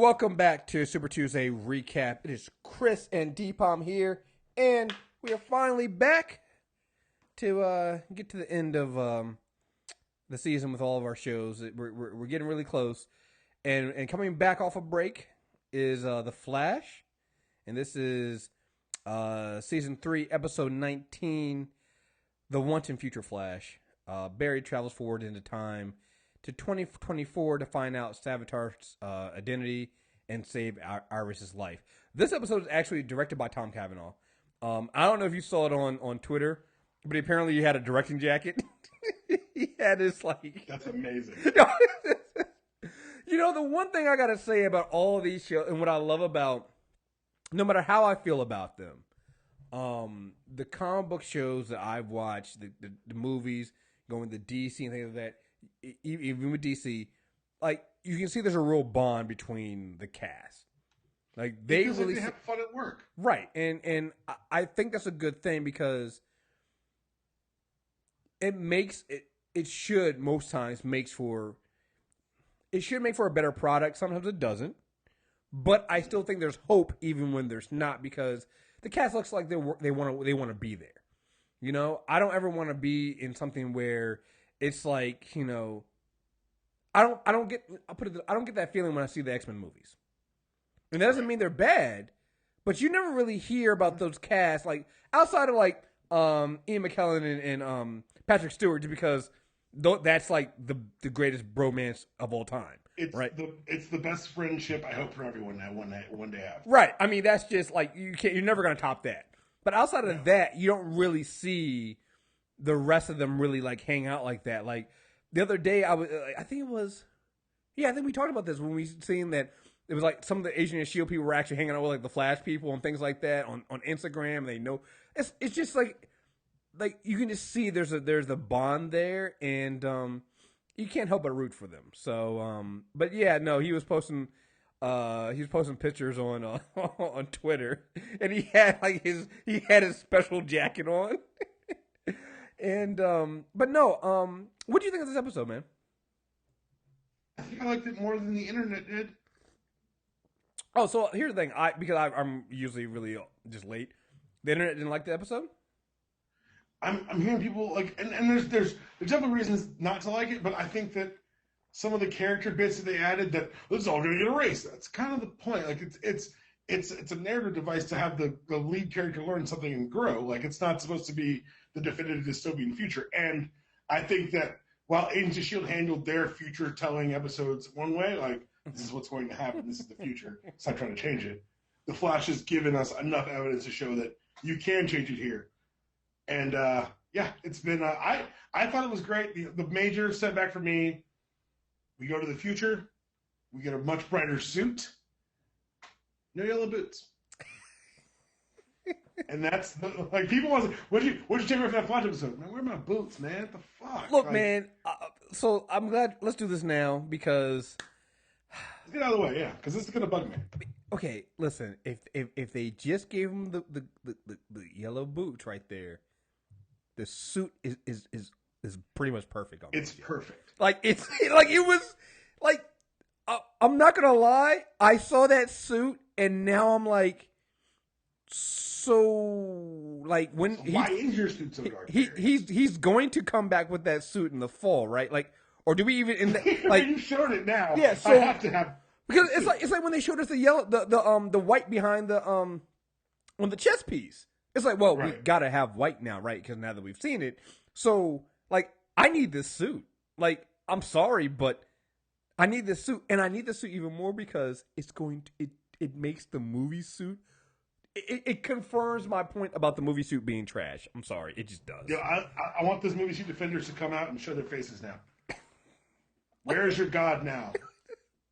welcome back to Super Tuesday Recap. It is Kriss and Dpalm here, and we are finally back to get to the end of the season with all of our shows. We're getting really close, and coming back off a break is The Flash, and this is season 3, episode 19, The Wanted Future Flash. Barry travels forward into time to 2024 to find out Savitar's identity and save Iris's life. This episode is actually directed by Tom Cavanaugh. I don't know if you saw it on Twitter, but apparently he had a directing jacket. He had his That's amazing. You know, the one thing I gotta say about all of these shows, and what I love about, no matter how I feel about them, the comic book shows that I've watched, the movies, going to DC and things like that, even with DC, like, you can see there's a real bond between the cast. Like, they have fun at work, right? And I think that's a good thing because it makes it should most times make for a better product. Sometimes it doesn't, but I still think there's hope even when there's not, because the cast looks like they want to be there. You know, I don't ever want to be in something where it's like, you know, I don't get that feeling when I see the X-Men movies. And that doesn't mean they're bad, but you never really hear about those casts, like, outside of like Ian McKellen and Patrick Stewart, because that's like the greatest bromance of all time. It's the best friendship I hope for everyone that one day have. Right. I mean, that's just like, you're never gonna top that. But outside of that, you don't really see the rest of them really like hang out like that. Like the other day, I think we talked about this when we seen that it was like some of the Agent of S.H.I.E.L.D. people were actually hanging out with like the Flash people and things like that on Instagram. They know it's just like you can just see there's a bond there, and you can't help but root for them. So but yeah, no, he was posting pictures on on Twitter, and he had his special jacket on. And but no, what do you think of this episode, man? I think I liked it more than the internet did. Oh, so here's the thing. I'm usually really just late. The internet didn't like the episode? I'm hearing people like, and there's definitely reasons not to like it, but I think that some of the character bits that they added, that this is all going to get erased. That's kind of the point. Like, it's a narrative device to have the lead character learn something and grow. Like, it's not supposed to be the definitive dystopian future. And I think that while Agents of S.H.I.E.L.D. handled their future telling episodes one way, like, this is what's going to happen, this is the future, stop trying to change it, The Flash has given us enough evidence to show that you can change it here. And yeah, it's been I thought it was great. The major setback for me, we go to the future, we get a much brighter suit, no yellow boots. And that's like, people was, what'd you take away from that Flash episode? Man, where are my boots, man? What the fuck? Look, like, man. So I'm glad. Let's do this now, because let's get out of the way, yeah, because this is gonna bug me. Okay, listen. If they just gave him the yellow boots right there, the suit is pretty much perfect. It's perfect. Like, it's like it was like, I'm not gonna lie. I saw that suit, and now I'm like, so like, when why is your suit so dark? He's going to come back with that suit in the fall, right? Like, or do we even in the, like, you showed it now? Yeah, so I have to have, because it's like when they showed us the yellow, the white behind the on the chest piece. It's like, well, we gotta have white now, right? Because now that we've seen it, so like, I need this suit. Like, I'm sorry, but I need this suit, and I need this suit even more because it's going to it makes the movie suit. It confirms my point about the movie suit being trash. I'm sorry, it just does. Yeah, I want those movie suit defenders to come out and show their faces now. Where is your god now?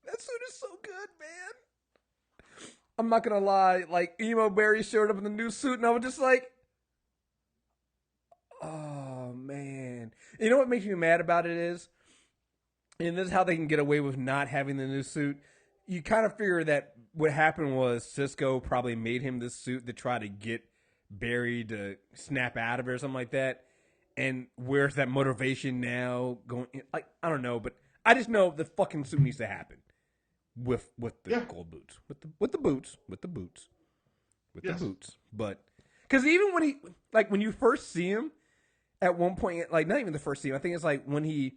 That suit is so good, man. I'm not gonna lie. Like, Emo Barry showed up in the new suit, and I was just like, oh man. You know what makes me mad about it is, and this is how they can get away with not having the new suit. You kind of figure that what happened was Cisco probably made him this suit to try to get Barry to snap out of it or something like that. And where's that motivation now going? Like, I don't know, but I just know the fucking suit needs to happen. with the gold boots, with the boots. Yes. But because even when you first see him at one point, like not even the first scene, I think it's like when he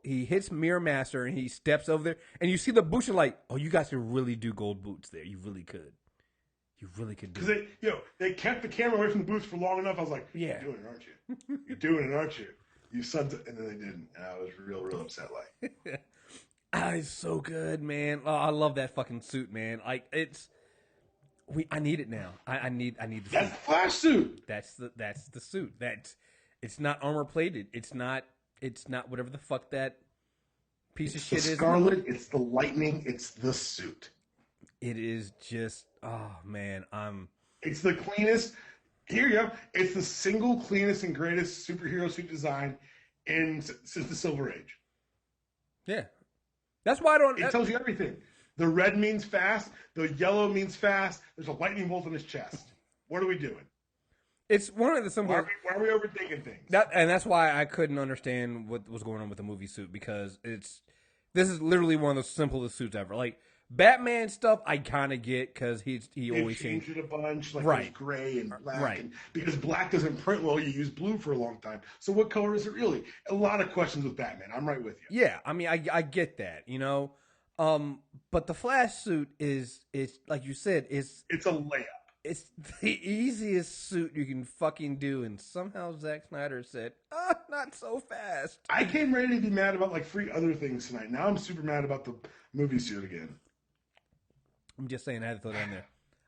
hits Mirror Master and he steps over there, and you see the boots. You're like, oh, you guys could really do gold boots there. You really could. You really could do it. Because they kept the camera away from the boots for long enough. I was like, yeah. You're doing it, aren't you? You're doing it, aren't you? You sons of... And then they didn't. And I was real upset. Like, it's so good, man. Oh, I love that fucking suit, man. Like I need it now. I need the suit. That's the Flash suit. That's the suit. It's not armor plated. It's not whatever the fuck that piece of shit is. Scarlet, it's the lightning, it's the suit. It is just, oh man, It's the cleanest. Here you go. It's the single cleanest and greatest superhero suit design since the Silver Age. Yeah, that's why I don't. It tells you everything. The red means fast. The yellow means fast. There's a lightning bolt in his chest. What are we doing? It's one of the simple. Why are we overthinking things? And that's why I couldn't understand what was going on with the movie suit, because this is literally one of the simplest suits ever. Like Batman stuff, I kind of get because he always changed it a bunch, like right, gray and black, right? And because black doesn't print well, you use blue for a long time. So what color is it really? A lot of questions with Batman. I'm right with you. Yeah, I mean, I get that, but the Flash suit is like you said, it's a layup. It's the easiest suit you can fucking do, and somehow Zack Snyder said, not so fast. I came ready to be mad about like 3 other things tonight. Now I'm super mad about the movie suit again. I'm just saying, I had to throw that in there.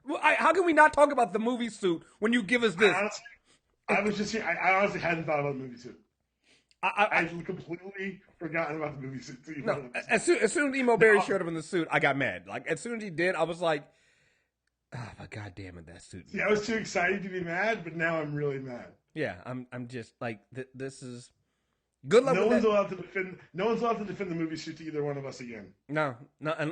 Well, how can we not talk about the movie suit when you give us this? I honestly hadn't thought about the movie suit. I completely forgotten about the movie suit. No, as soon as Emo Barry showed up in the suit, I got mad. Like as soon as he did, I was like, oh my god damn it, that suit. Yeah, I was too excited to be mad, but now I'm really mad. Yeah, I'm just like this is good luck. No one's allowed to defend the movie suit to either one of us again. No,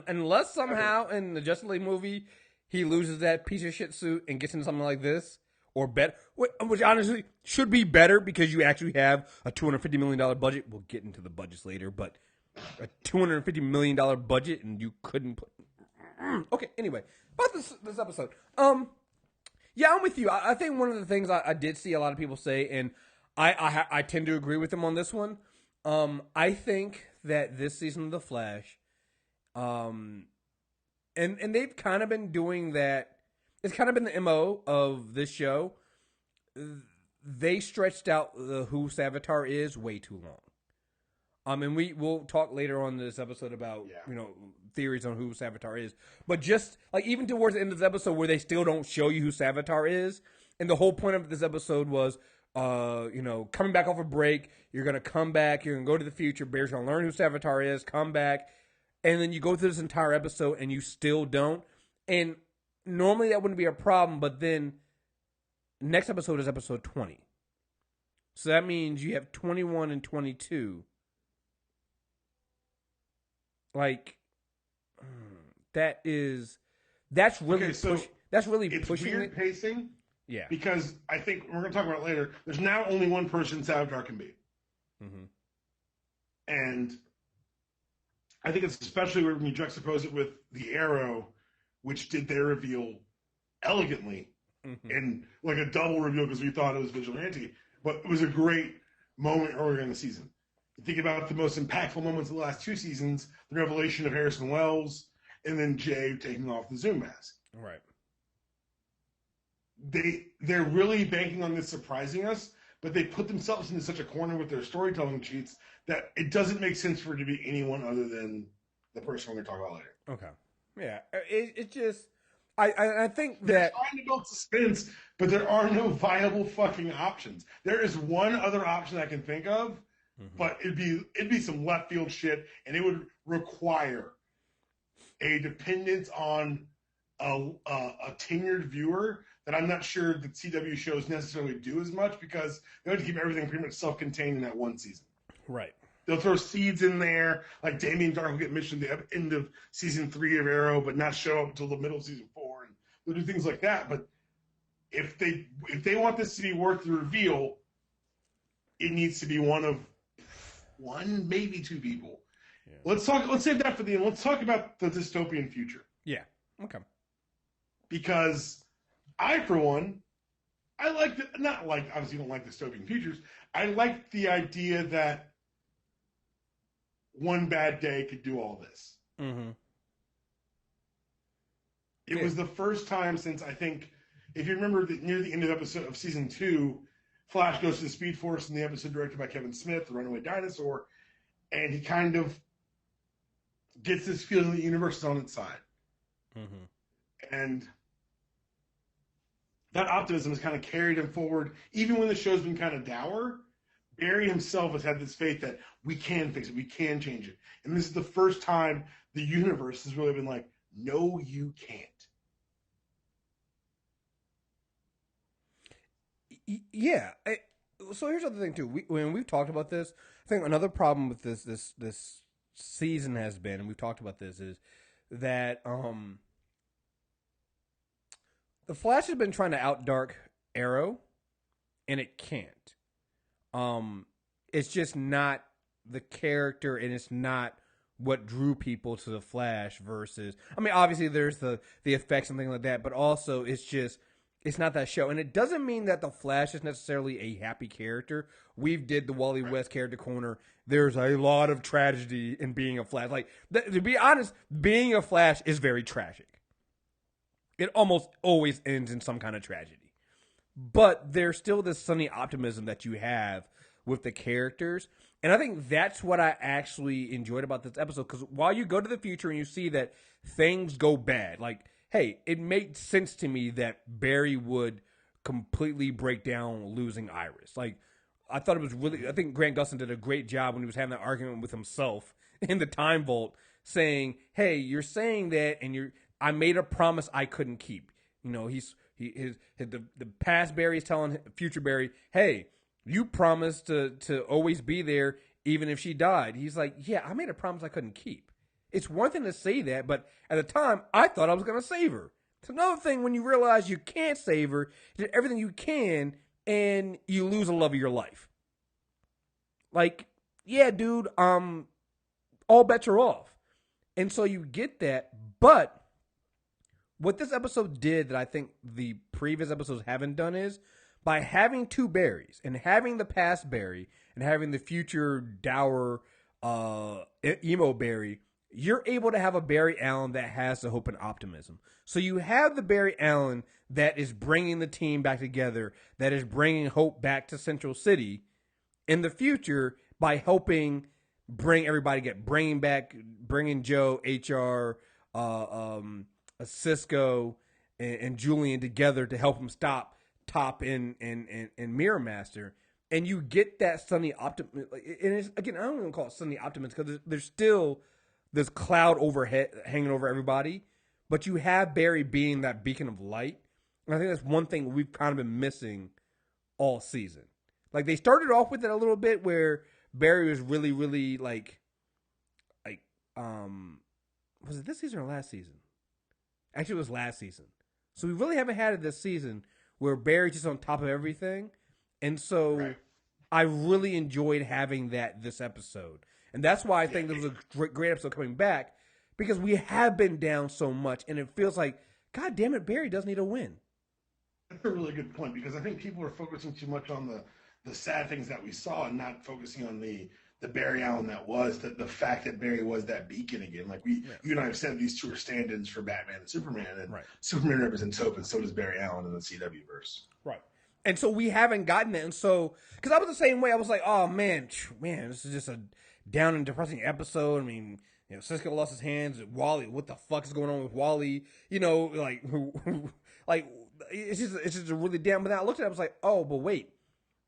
unless somehow in the Justice League movie he loses that piece of shit suit and gets into something like this, or better, which honestly should be better because you actually have a $250 million budget. We'll get into the budgets later, but a $250 million budget and you couldn't put. Okay, anyway, about this episode. Yeah, I'm with you. I think one of the things I did see a lot of people say, and I tend to agree with them on this one. I think that this season of The Flash, and they've kind of been doing that. It's kind of been the MO of this show. They stretched out who Savitar is way too long. And we'll talk later on in this episode about theories on who Savitar is. But just like even towards the end of this episode where they still don't show you who Savitar is, and the whole point of this episode was coming back off a break, you're gonna come back, you're gonna go to the future, Bear's gonna learn who Savitar is, come back, and then you go through this entire episode and you still don't. And normally that wouldn't be a problem, but then next episode is episode 20. So that means you have 21 and 22. Like, that's really that's really it's pushing weird it. Pacing. Yeah, because I think we're going to talk about it later. There's now only one person Savitar can be, and I think it's especially when you juxtapose it with the Arrow, which did their reveal elegantly and like a double reveal because we thought it was Vigilante, but it was a great moment earlier in the season. You think about the most impactful moments of the last 2 seasons, the revelation of Harrison Wells, and then Jay taking off the Zoom mask. Right. They're really banking on this surprising us, but they put themselves into such a corner with their storytelling cheats that it doesn't make sense for it to be anyone other than the person we're going to talk about later. Okay. Yeah. It just... I think that... They're trying to build suspense, but there are no viable fucking options. There is one other option I can think of, but it'd be some left field shit, and it would require a dependence on a tenured viewer that I'm not sure that CW shows necessarily do as much because they have to keep everything pretty much self-contained in that one season. Right. They'll throw seeds in there, like Damien Dark will get mentioned at the end of season 3 of Arrow, but not show up until the middle of season 4, and they'll do things like that. But if they want this to be worth the reveal, it needs to be one, maybe 2 people. Yeah. Let's save that for the end. Let's talk about the dystopian future. Yeah. Okay. Because I, for one, I like the, not like obviously don't like dystopian futures. I like the idea that one bad day could do all this. Mm-hmm. It was the first time since I think, if you remember, near the end of the episode of season 2, Flash goes to the Speed Force in the episode directed by Kevin Smith, The Runaway Dinosaur, and he kind of gets this feeling that the universe is on its side. Mm-hmm. And that optimism has kind of carried him forward, even when the show's been kind of dour. Barry himself has had this faith that we can fix it, we can change it. And this is the first time the universe has really been like, no, you can't. Yeah. So here's the other thing too. When we've talked about this, I think another problem with this season has been, and we've talked about this, is that the Flash has been trying to outdark Arrow, and it can't. It's just not the character, and it's not what drew people to the Flash versus. I mean, obviously there's the effects and things like that, but also it's not that show, and it doesn't mean that the Flash is necessarily a happy character. We've did the Wally West character corner. There's a lot of tragedy in being a Flash. Like, to be honest, being a Flash is very tragic. It almost always ends in some kind of tragedy. But there's still this sunny optimism that you have with the characters. And I think that's what I actually enjoyed about this episode. Because while you go to the future and you see that things go bad, like, hey, it made sense to me that Barry would completely break down losing Iris. Like, I thought it was really, I think Grant Gustin did a great job when he was having that argument with himself in the Time Vault, saying, hey, you're saying that, and I made a promise I couldn't keep. You know, the past Barry is telling future Barry, hey, you promised to always be there even if she died. He's like, yeah, I made a promise I couldn't keep. It's one thing to say that, but at the time, I thought I was going to save her. It's another thing when you realize you can't save her, you do everything you can, and you lose a love of your life. Like, yeah, dude, all bets are off. And so you get that, but what this episode did that I think the previous episodes haven't done is, by having two Barrys, and having the past Barry, and having the future dour emo Barry, you're able to have a Barry Allen that has the hope and optimism. So you have the Barry Allen that is bringing the team back together, that is bringing hope back to Central City in the future by helping bring everybody bringing Joe, HR, Cisco, and Julian together to help him stop Top and Mirror Master. And you get that sunny optimism. And it's, again, I don't even call it sunny optimism because there's still this cloud overhead hanging over everybody, but you have Barry being that beacon of light. And I think that's one thing we've kind of been missing all season. Like, they started off with it a little bit where Barry was really, really like was it this season or last season? Actually, it was last season. So we really haven't had it this season where Barry's just on top of everything. And so right. I really enjoyed having that this episode. And that's why I think this was a great episode coming back, because we have been down so much, and it feels like, God damn it, Barry does need a win. That's a really good point, because I think people are focusing too much on the sad things that we saw and not focusing on the Barry Allen that was, the fact that Barry was that beacon again. Like you and I have said, these two are stand-ins for Batman and Superman, and right. Superman represents hope, and so does Barry Allen in the CW verse. Right. And so we haven't gotten it. And so, because I was the same way, I was like, oh man, this is just a down and depressing episode. I mean, you know, Cisco lost his hands. Wally, what the fuck is going on with Wally? You know, like it's just a really damn. But then I looked at it, I was like, oh, but wait,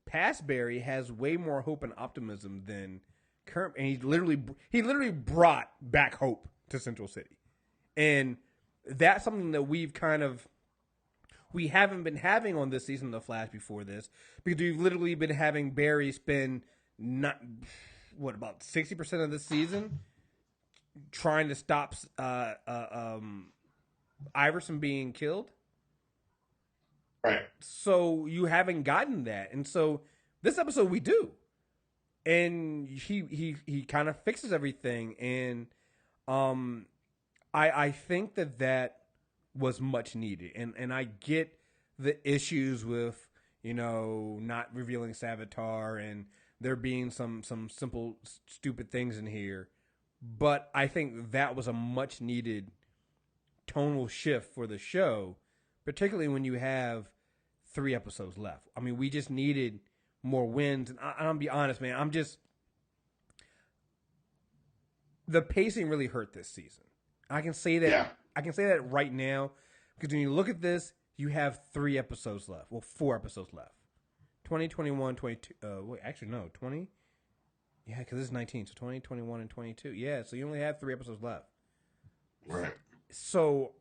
past Barry has way more hope and optimism than current, and he literally brought back hope to Central City, and that's something that we haven't been having on this season of The Flash before this, because we've literally been having Barry spend about 60% of the season trying to stop Iverson being killed. Right. So you haven't gotten that. And so this episode we do. and he kind of fixes everything, and I think that was much needed, and I get the issues with not revealing Savitar and there being some simple stupid things in here, but I think that was a much needed tonal shift for the show, particularly when you have 3 episodes left. I mean, we just needed more wins, and I'll be honest, man, the pacing really hurt this season. I can say that. Yeah. I can say that right now because when you look at this, you have 3 episodes left. Well, 4 episodes left. 20, 21, 22. Wait, actually, no. 20? Yeah, because this is 19. So 20, 21, and 22. Yeah, so you only have 3 episodes left. Right. So,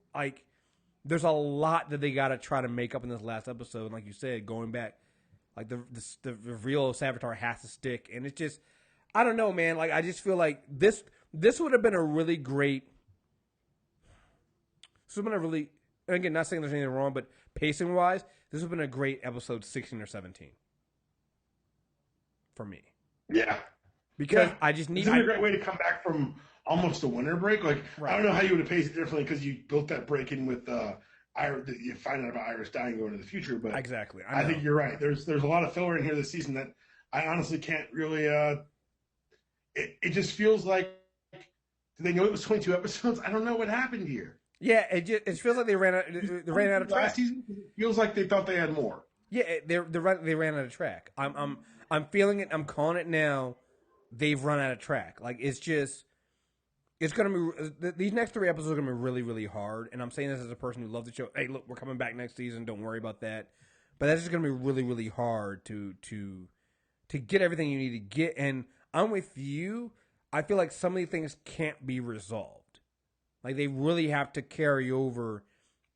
there's a lot that they got to try to make up in this last episode. And like you said, going back, the reveal of Savitar has to stick. And it's just, I don't know, man. I just feel like this would have been a really great. This would have been a really, and again, not saying there's anything wrong, but pacing wise, this would have been a great episode 16 or 17 for me. Yeah, because I just need. It's a great way to come back from almost a winter break. Right. I don't know how you would have paced it differently because you built that break in with you find out about Iris dying going into the future. But exactly, I think you're right. There's a lot of filler in here this season that I honestly can't really. It just feels like. Did they know it was 22 episodes? I don't know what happened here. Yeah, it feels like they ran out of track. Last season, it feels like they thought they had more. Yeah, they ran out of track. I'm feeling it. I'm calling it now. They've run out of track. It's gonna be these next 3 episodes are gonna be really, really hard. And I'm saying this as a person who loves the show. Hey, look, we're coming back next season. Don't worry about that. But that's just gonna be really, really hard to get everything you need to get. And I'm with you. I feel like some of these things can't be resolved. They really have to carry over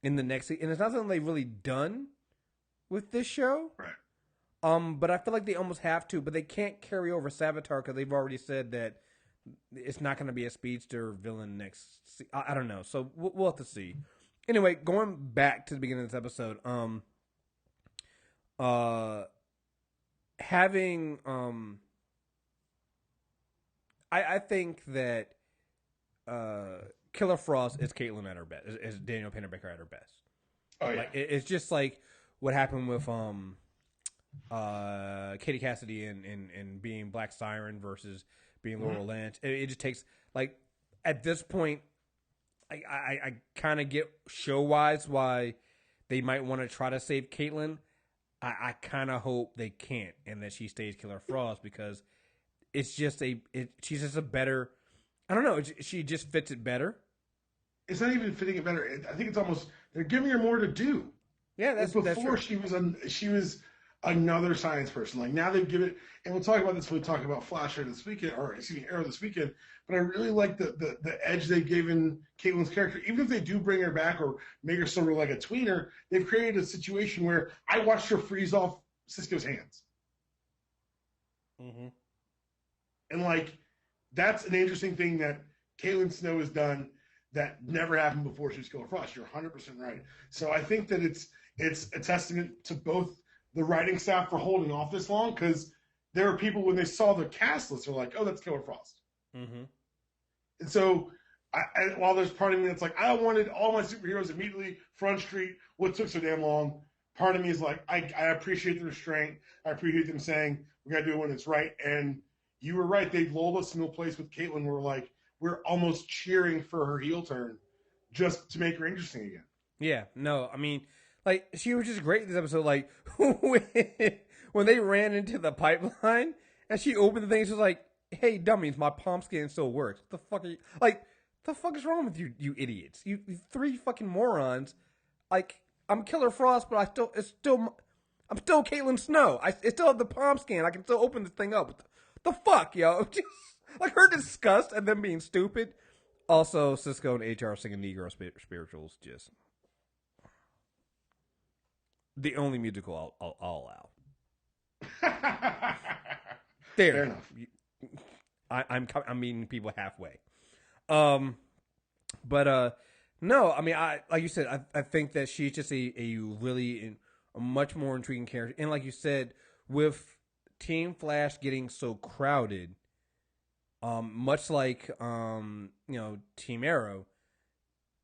in the next season. And it's not something they've really done with this show. Right. But I feel like they almost have to. But they can't carry over Savitar because they've already said that it's not going to be a speedster villain next I don't know. So we'll have to see. Anyway, going back to the beginning of this episode, having I think that Killer Frost is Caitlyn at her best, is Danielle Painter-Becker at her best. Oh yeah, it's just like what happened with Katie Cassidy and being Black Siren versus being Laurel Lynch. It just takes at this point, I kind of get show wise why they might want to try to save Caitlyn. I kind of hope they can't and that she stays Killer Frost because it's just she's just a better. I don't know. She just fits it better. It's not even fitting it better. I think it's almost they're giving her more to do. Yeah, that's before she was another science person. Now they've given it, and we'll talk about this when we talk about Arrow this weekend. But I really like the edge they've given Caitlyn's character. Even if they do bring her back or make her sort of like a tweener, they've created a situation where I watched her freeze off Cisco's hands. Mm-hmm. And that's an interesting thing that Caitlin Snow has done that never happened before she was Killer Frost. You're 100% right. So I think that it's a testament to both the writing staff for holding off this long, because there are people when they saw the cast list are like, oh, that's Killer Frost. Mm-hmm. And so while there's part of me that's like, I wanted all my superheroes immediately, Front Street, what took so damn long? Part of me is like, I appreciate the restraint. I appreciate them saying, we got to do it when it's right. And you were right. They lulled us into a place with Caitlyn where we're almost cheering for her heel turn just to make her interesting again. Yeah, no, I mean, she was just great in this episode. When they ran into the pipeline and she opened the thing, she was like, hey, dummies, my palm scan still works. What the fuck are you, the fuck is wrong with you, you idiots? You 3 fucking morons. I'm Killer Frost, but I'm still Caitlyn Snow. I still have the palm scan. I can still open this thing up. The fuck, yo? Just her disgust and them being stupid. Also, Cisco and HR singing Negro spirituals. Just the only musical I'll allow. There. Fair enough. I'm meeting people halfway. But no, I mean, like you said, I think that she's just a really a much more intriguing character, and like you said, with Team Flash getting so crowded, much like Team Arrow,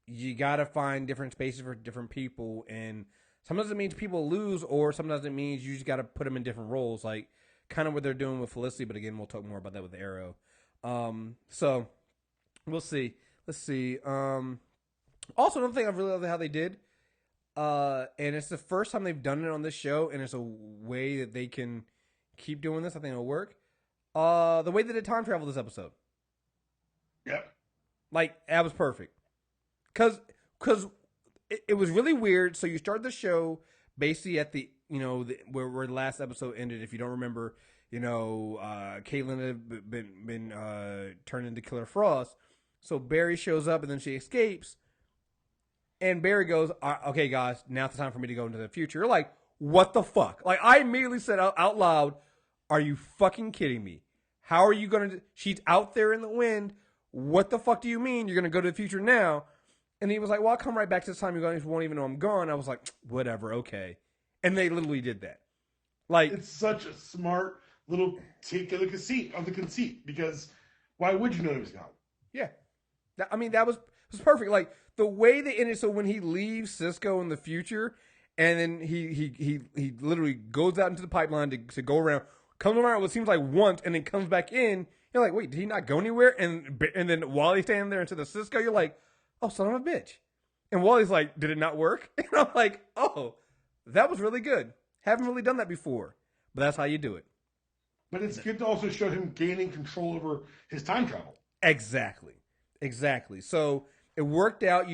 you got to find different spaces for different people, and sometimes it means people lose, or sometimes it means you just got to put them in different roles, like kind of what they're doing with Felicity. But again, we'll talk more about that with Arrow. So we'll see. Let's see. Also, another thing I really love how they did, and it's the first time they've done it on this show, and it's a way that they can keep doing this. I think it'll work. The way they did time travel this episode. Yep. Like, that was perfect. Because it was really weird. So you start the show basically at the, where the last episode ended. If you don't remember, Caitlin had been turned into Killer Frost. So Barry shows up and then she escapes. And Barry goes, okay, guys, now's the time for me to go into the future. You're like, what the fuck? Like, I immediately said out loud, are you fucking kidding me? How are you going to... She's out there in the wind. What the fuck do you mean you're going to go to the future now? And he was like, well, I'll come right back to this time. You guys won't even know I'm gone. I was like, whatever, okay. And they literally did that. Like, it's such a smart little take of the conceit, because why would you know he was gone? Yeah. That was perfect. Like, the way they ended, so when he leaves Cisco in the future, and then he literally goes out into the pipeline to go around, comes around what seems like once, and then comes back in. You're like, wait, did he not go anywhere? And then Wally's standing there into the Cisco, you're like, oh, son of a bitch. And Wally's like, did it not work? And I'm like, oh, that was really good. Haven't really done that before. But that's how you do it. But it's good to also show him gaining control over his time travel. Exactly. So it worked out.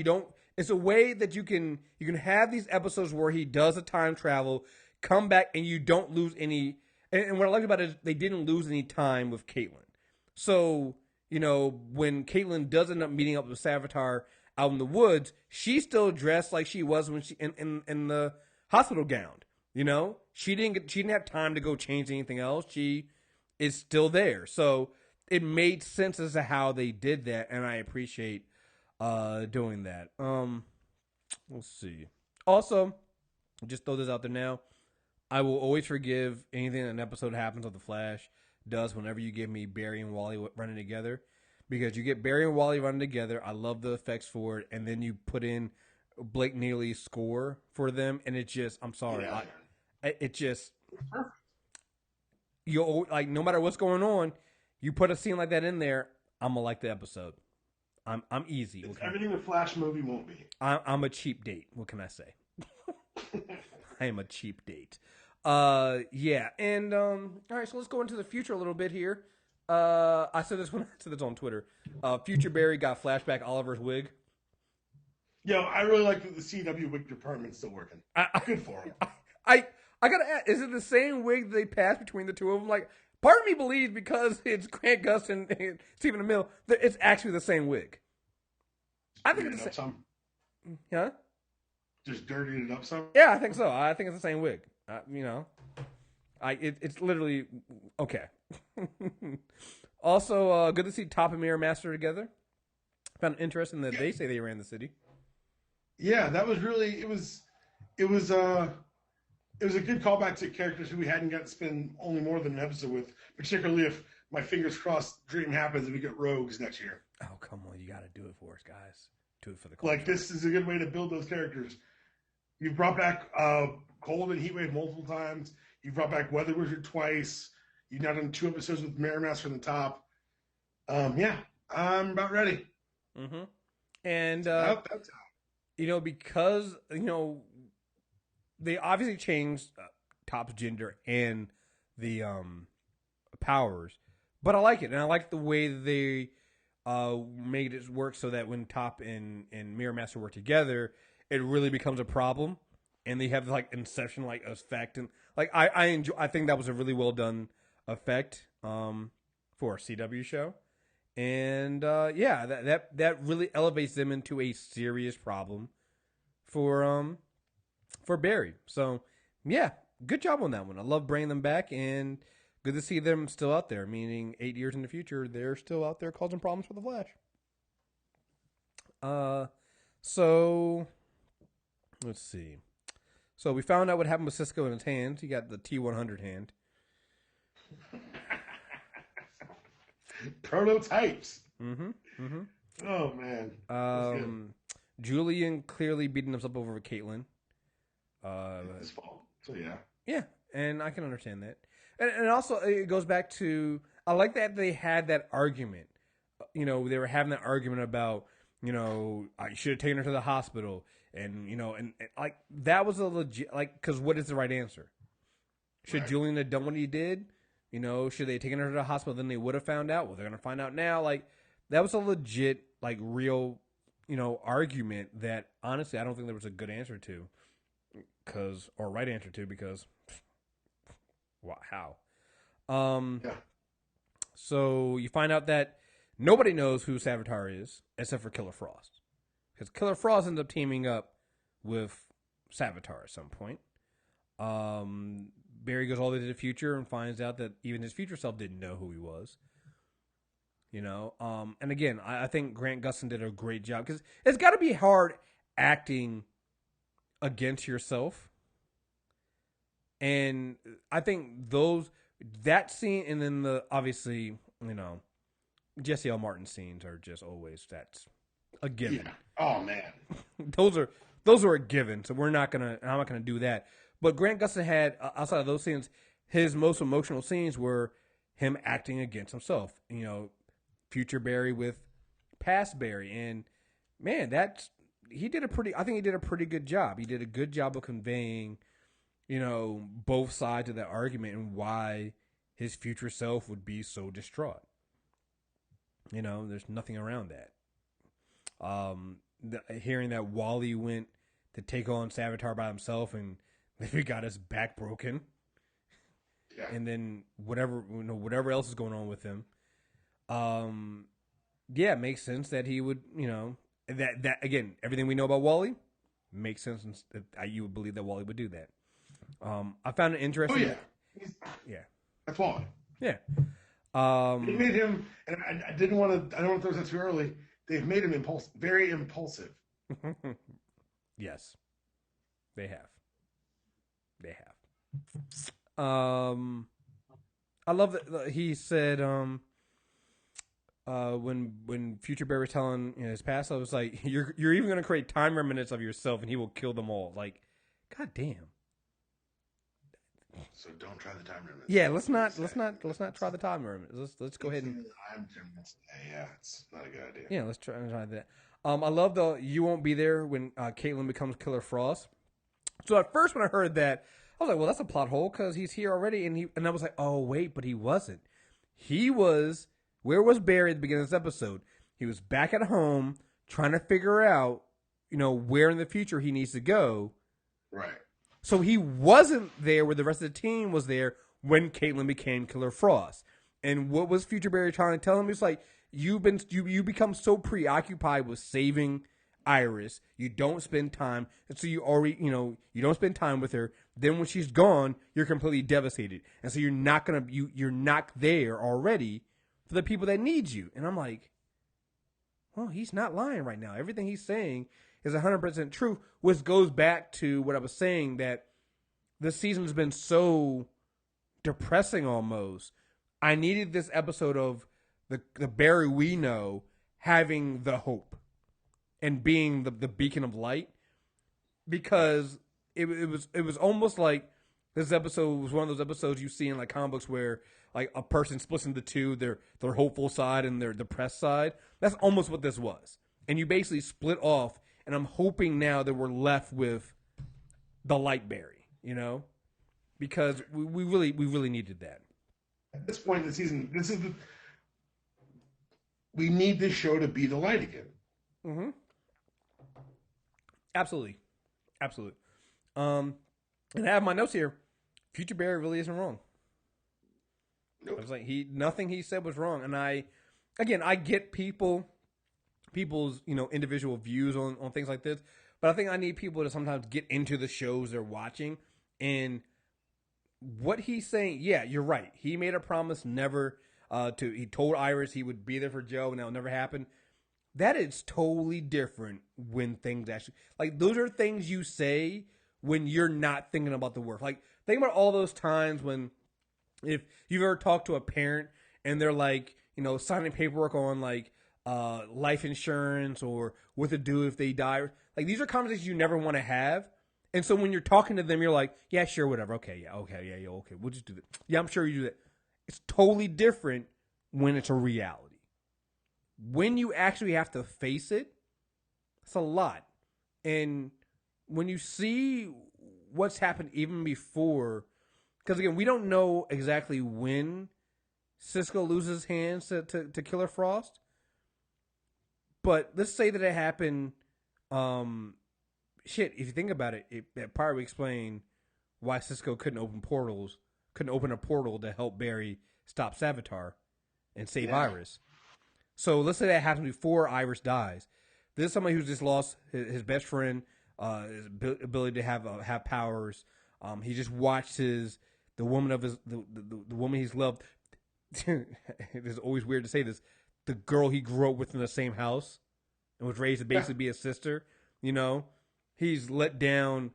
It's a way that you can have these episodes where he does a time travel, come back, and you don't lose any. And what I like about it is they didn't lose any time with Caitlin. So, when Caitlin does end up meeting up with Savitar out in the woods, she's still dressed like she was when she in the hospital gown. She didn't have time to go change anything else. She is still there. So it made sense as to how they did that, and I appreciate doing that. Let's see. Also, just throw this out there now. I will always forgive anything that an episode happens of The Flash does whenever you give me Barry and Wally running together, because you get Barry and Wally running together. I love the effects for it, and then you put in Blake Neely's score for them, and it just, I'm sorry, it just, like, no matter what's going on, you put a scene like that in there, I'm gonna like the episode. I'm easy. It's everything the Flash movie won't be. I'm a cheap date. What can I say? I am a cheap date. Yeah, and all right, so let's go into the future a little bit here. I said this on Twitter. Future Barry got flashback Oliver's wig. Yo, I really like that the CW wig department's still working. Good for him. I gotta ask, is it the same wig that they passed between the two of them? Like, part of me believes because it's Grant Gust and Stephen Amell that it's actually the same wig. I think it's the same. Huh? Just dirtied it up some? Yeah, I think so. I think it's the same wig. It's literally okay. Also, good to see Top and Mirror Master together. Found it interesting that they say they ran the city. Yeah, that was really it was a good callback to characters who we hadn't got to spend only more than an episode with, particularly if my fingers crossed dream happens and we get Rogues next year. Oh, come on, you got to do it for us, guys. Do it for the culture. Like, this is a good way to build those characters. You've brought back Cold and Heatwave multiple times. You've brought back Weather Wizard twice. You've now done 2 episodes with Mirror Master on the top. Yeah, I'm about ready. Mm-hmm. And, because, they obviously changed Top's gender and the powers. But I like it. And I like the way they made it work so that when Top and Mirror Master work together, it really becomes a problem. And they have like Inception like effect. And like I think that was a really well done effect for a CW show. And that really elevates them into a serious problem for Barry. So yeah, good job on that one. I love bringing them back, and good to see them still out there. Meaning 8 years in the future, they're still out there causing problems for the Flash. So let's see. So we found out what happened with Cisco in his hands. He got the T100 hand. Prototypes. Mm-hmm. Mm-hmm. Oh man. That's good. Julian clearly beating himself over with Caitlyn. It's his fault. So yeah. Yeah, and I can understand that. And also, it goes back to, I like that they had that argument. You know, they were having that argument about, you know, I should have taken her to the hospital. And, you know, and like, that was a legit, like, because what is the right answer? Should Julian have done what he did? You know, should they have taken her to the hospital? Then they would have found out. Well, they're going to find out now. Like, that was a legit, like, real, you know, argument that, honestly, I don't think there was a good answer to. Or right answer to, because, how? Yeah. So you find out that nobody knows who Savitar is except for Killer Frost, because Killer Frost ends up teaming up with Savitar at some point. Barry goes all the way to the future and finds out that even his future self didn't know who he was. You know, and again, I think Grant Gustin did a great job, because it's got to be hard acting against yourself. And I think that scene, and then the, obviously, you know, Jesse L. Martin scenes are just always, that's a given. Yeah. Oh man. those are a given. So I'm not gonna do that. But Grant Gustin had, outside of those scenes, his most emotional scenes were him acting against himself. You know, future Barry with past Barry, and man, I think he did a pretty good job. He did a good job of conveying, you know, both sides of that argument and why his future self would be so distraught. You know, there's nothing around that. Hearing that Wally went to take on Savitar by himself, and he got his back broken. Yeah. And then whatever else is going on with him. Yeah, it makes sense that he would, you know, that again, everything we know about Wally makes sense, and you would believe that Wally would do that. I found it interesting. Oh yeah. That's Wally. Yeah. They made him, and I don't want to throw that too early. They've made him very impulsive. Yes, they have. I love that he said, when Future Bear was telling, you know, his past, I was like, you're even gonna create time remnants of yourself, and he will kill them all. Like, god damn. So don't try the time remnants. Yeah, let's not try the time remnants. Let's go ahead and. Yeah, it's not a good idea. Yeah, let's try that. I love the "you won't be there" when Caitlyn becomes Killer Frost. So at first, when I heard that, I was like, "Well, that's a plot hole because he's here already." And I was like, "Oh wait, but he wasn't. He was. Where was Barry at the beginning of this episode? He was back at home trying to figure out, you know, where in the future he needs to go. Right. So he wasn't there where the rest of the team was there when Caitlyn became Killer Frost. And what was Future Barry trying to tell him? It's like, you become so preoccupied with saving Iris, you don't spend time, and so you already, you know, you don't spend time with her. Then when she's gone, you're completely devastated, and so you're not there already for the people that need you. And I'm like, well, he's not lying right now. Everything he's saying is 100% true, which goes back to what I was saying, that this season's been so depressing almost. I needed this episode of the Barry we know having the hope and being the beacon of light, because it was almost like this episode was one of those episodes you see in like comic books where like a person splits into two, their hopeful side and their depressed side. That's almost what this was. And you basically split off, and I'm hoping now that we're left with the light Barry, you know? Because we really needed that. At this point in the season, we need this show to be the light again. Mm-hmm. Absolutely. And I have my notes here. Future Barry really isn't wrong. Nope. I was like, nothing he said was wrong. And I get people's, you know, individual views on things like this, but I think I need people to sometimes get into the shows they're watching, and what he's saying, yeah, you're right. He made a promise never he told Iris he would be there for Joe, and that'll never happen. That is totally different when things actually, like, those are things you say when you're not thinking about the work. Like, think about all those times when if you've ever talked to a parent and they're like, signing paperwork on like life insurance or what to do if they die, like these are conversations you never want to have. And so when you're talking to them, you're like, yeah, sure, whatever. Okay, yeah, okay. We'll just do that. Yeah, I'm sure you do that. It's totally different when it's a reality. When you actually have to face it, it's a lot. And when you see what's happened even before, because again, we don't know exactly when Cisco loses hands to Killer Frost. But let's say that it happened. If you think about it, it probably explain why Cisco couldn't open a portal to help Barry stop Savitar and save Iris. So let's say that happens before Iris dies. This is somebody who's just lost his best friend, his ability to have powers. He just watched the woman of the woman he's loved. It's always weird to say this. The girl he grew up with in the same house and was raised to basically be his sister. He's let down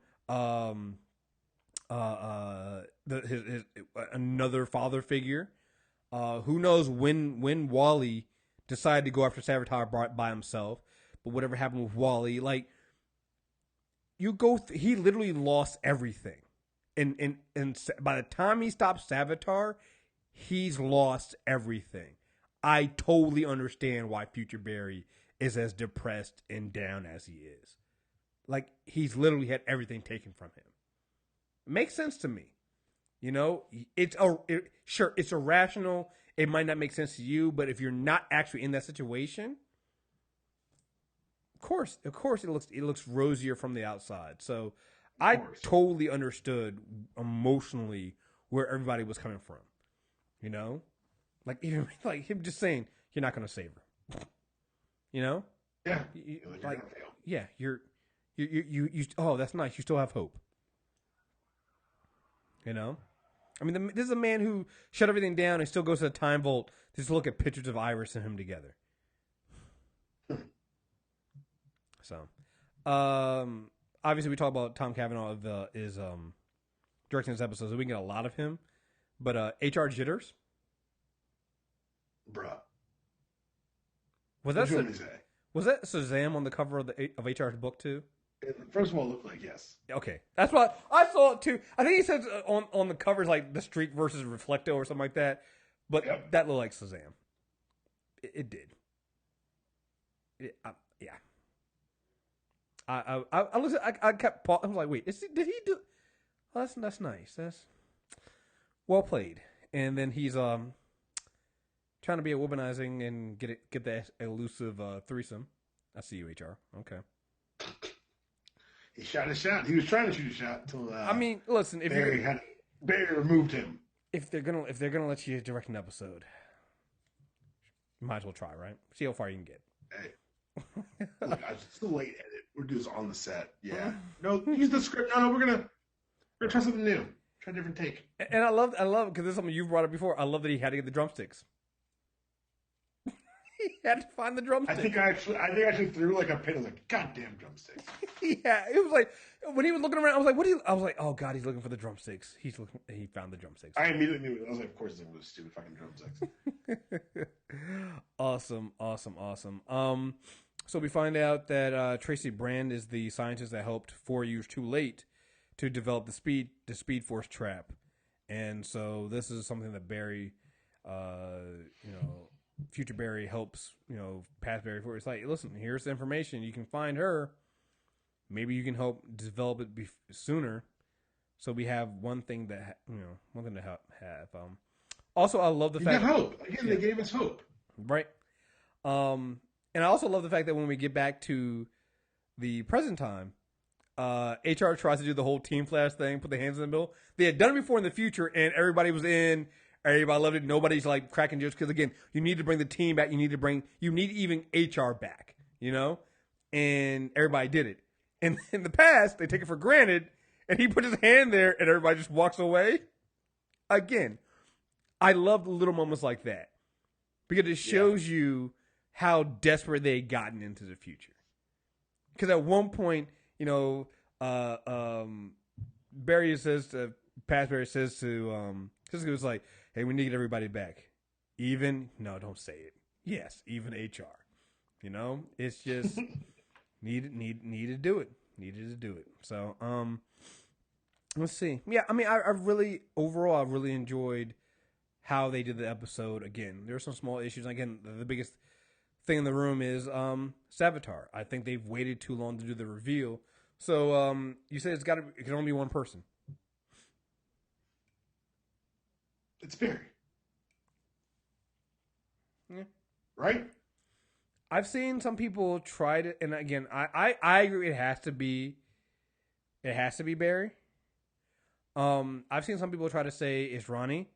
his another father figure. Who knows when Wally decided to go after Savitar by himself? But whatever happened with Wally, like he literally lost everything, and by the time he stopped Savitar, he's lost everything. I totally understand why Future Barry is as depressed and down as he is. Like, he's literally had everything taken from him. It makes sense to me. It's irrational. It might not make sense to you, but if you're not actually in that situation, of course it looks rosier from the outside. So I totally understood emotionally where everybody was coming from. Like even like him just saying you're not going to save her. Yeah. You. Oh, that's nice. You still have hope. I mean, this is a man who shut everything down and still goes to the time vault just to look at pictures of Iris and him together. So, obviously, we talk about Tom Cavanaugh is directing this episode, so we can get a lot of him. But HR Jitters, bruh, was that Shazam on the cover of HR's book too? First of all, it looked like yes. Okay, that's what I saw it too. I think he says on the covers like the Streak versus Reflecto or something like that, but that looked like Shazam. It did. Yeah. I listened. I kept. I was like, wait, did he do? Oh, that's nice. That's well played. And then he's trying to be a womanizing and get that elusive threesome. I see you, HR. Okay. He shot a shot. He was trying to shoot a shot until. I mean, listen. If Barry removed him. If they're gonna let you direct an episode, you might as well try, right? See how far you can get. Hey, look, it's the late edit. We're doing this on the set. Yeah. No, use the script. No, we're gonna try something new. Try a different take. And I love because this is something you've brought up before. I love that he had to get the drumsticks. He had to find the drumsticks. I think I actually threw like a pin. I was like, goddamn drumsticks. Yeah, it was like when he was looking around. I was like, I was like, oh god, he's looking for the drumsticks. He found the drumsticks. I immediately knew it. I was like, of course, it's those stupid fucking drumsticks. Awesome. So we find out that Tracy Brand is the scientist that helped 4 years too late to develop the Speed Force trap, and so this is something that Barry, Future Barry helps, past Barry for. It's like, listen, here's the information. You can find her. Maybe you can help develop it sooner. So we have one thing to have. Also, I love the fact. You got hope. Again, they gave us hope. Right. And I also love the fact that when we get back to the present time, HR tries to do the whole Team Flash thing, put the hands in the middle. They had done it before in the future, and everybody was in. Everybody loved it. Nobody's like cracking jokes because again, you need to bring the team back. You need even HR back. And everybody did it. And in the past, they take it for granted, and he put his hand there, and everybody just walks away. Again, I love the little moments like that because it shows you how desperate they had gotten into the future. Because at one point, Barry says to Pasbury says to Cisco is like, "Hey, we need to get everybody back. Even no, don't say it. Yes, even HR. You know, it's just needed to do it. Needed to do it. So let's see. Yeah, I mean, I really overall I really enjoyed how they did the episode. Again, there were some small issues. Again, the biggest thing in the room is Savitar. I think they've waited too long to do the reveal. So you said it can only be one person. It's Barry. Yeah. Right? I've seen some people try to, and again, I agree. It has to be Barry. I've seen some people try to say it's Ronnie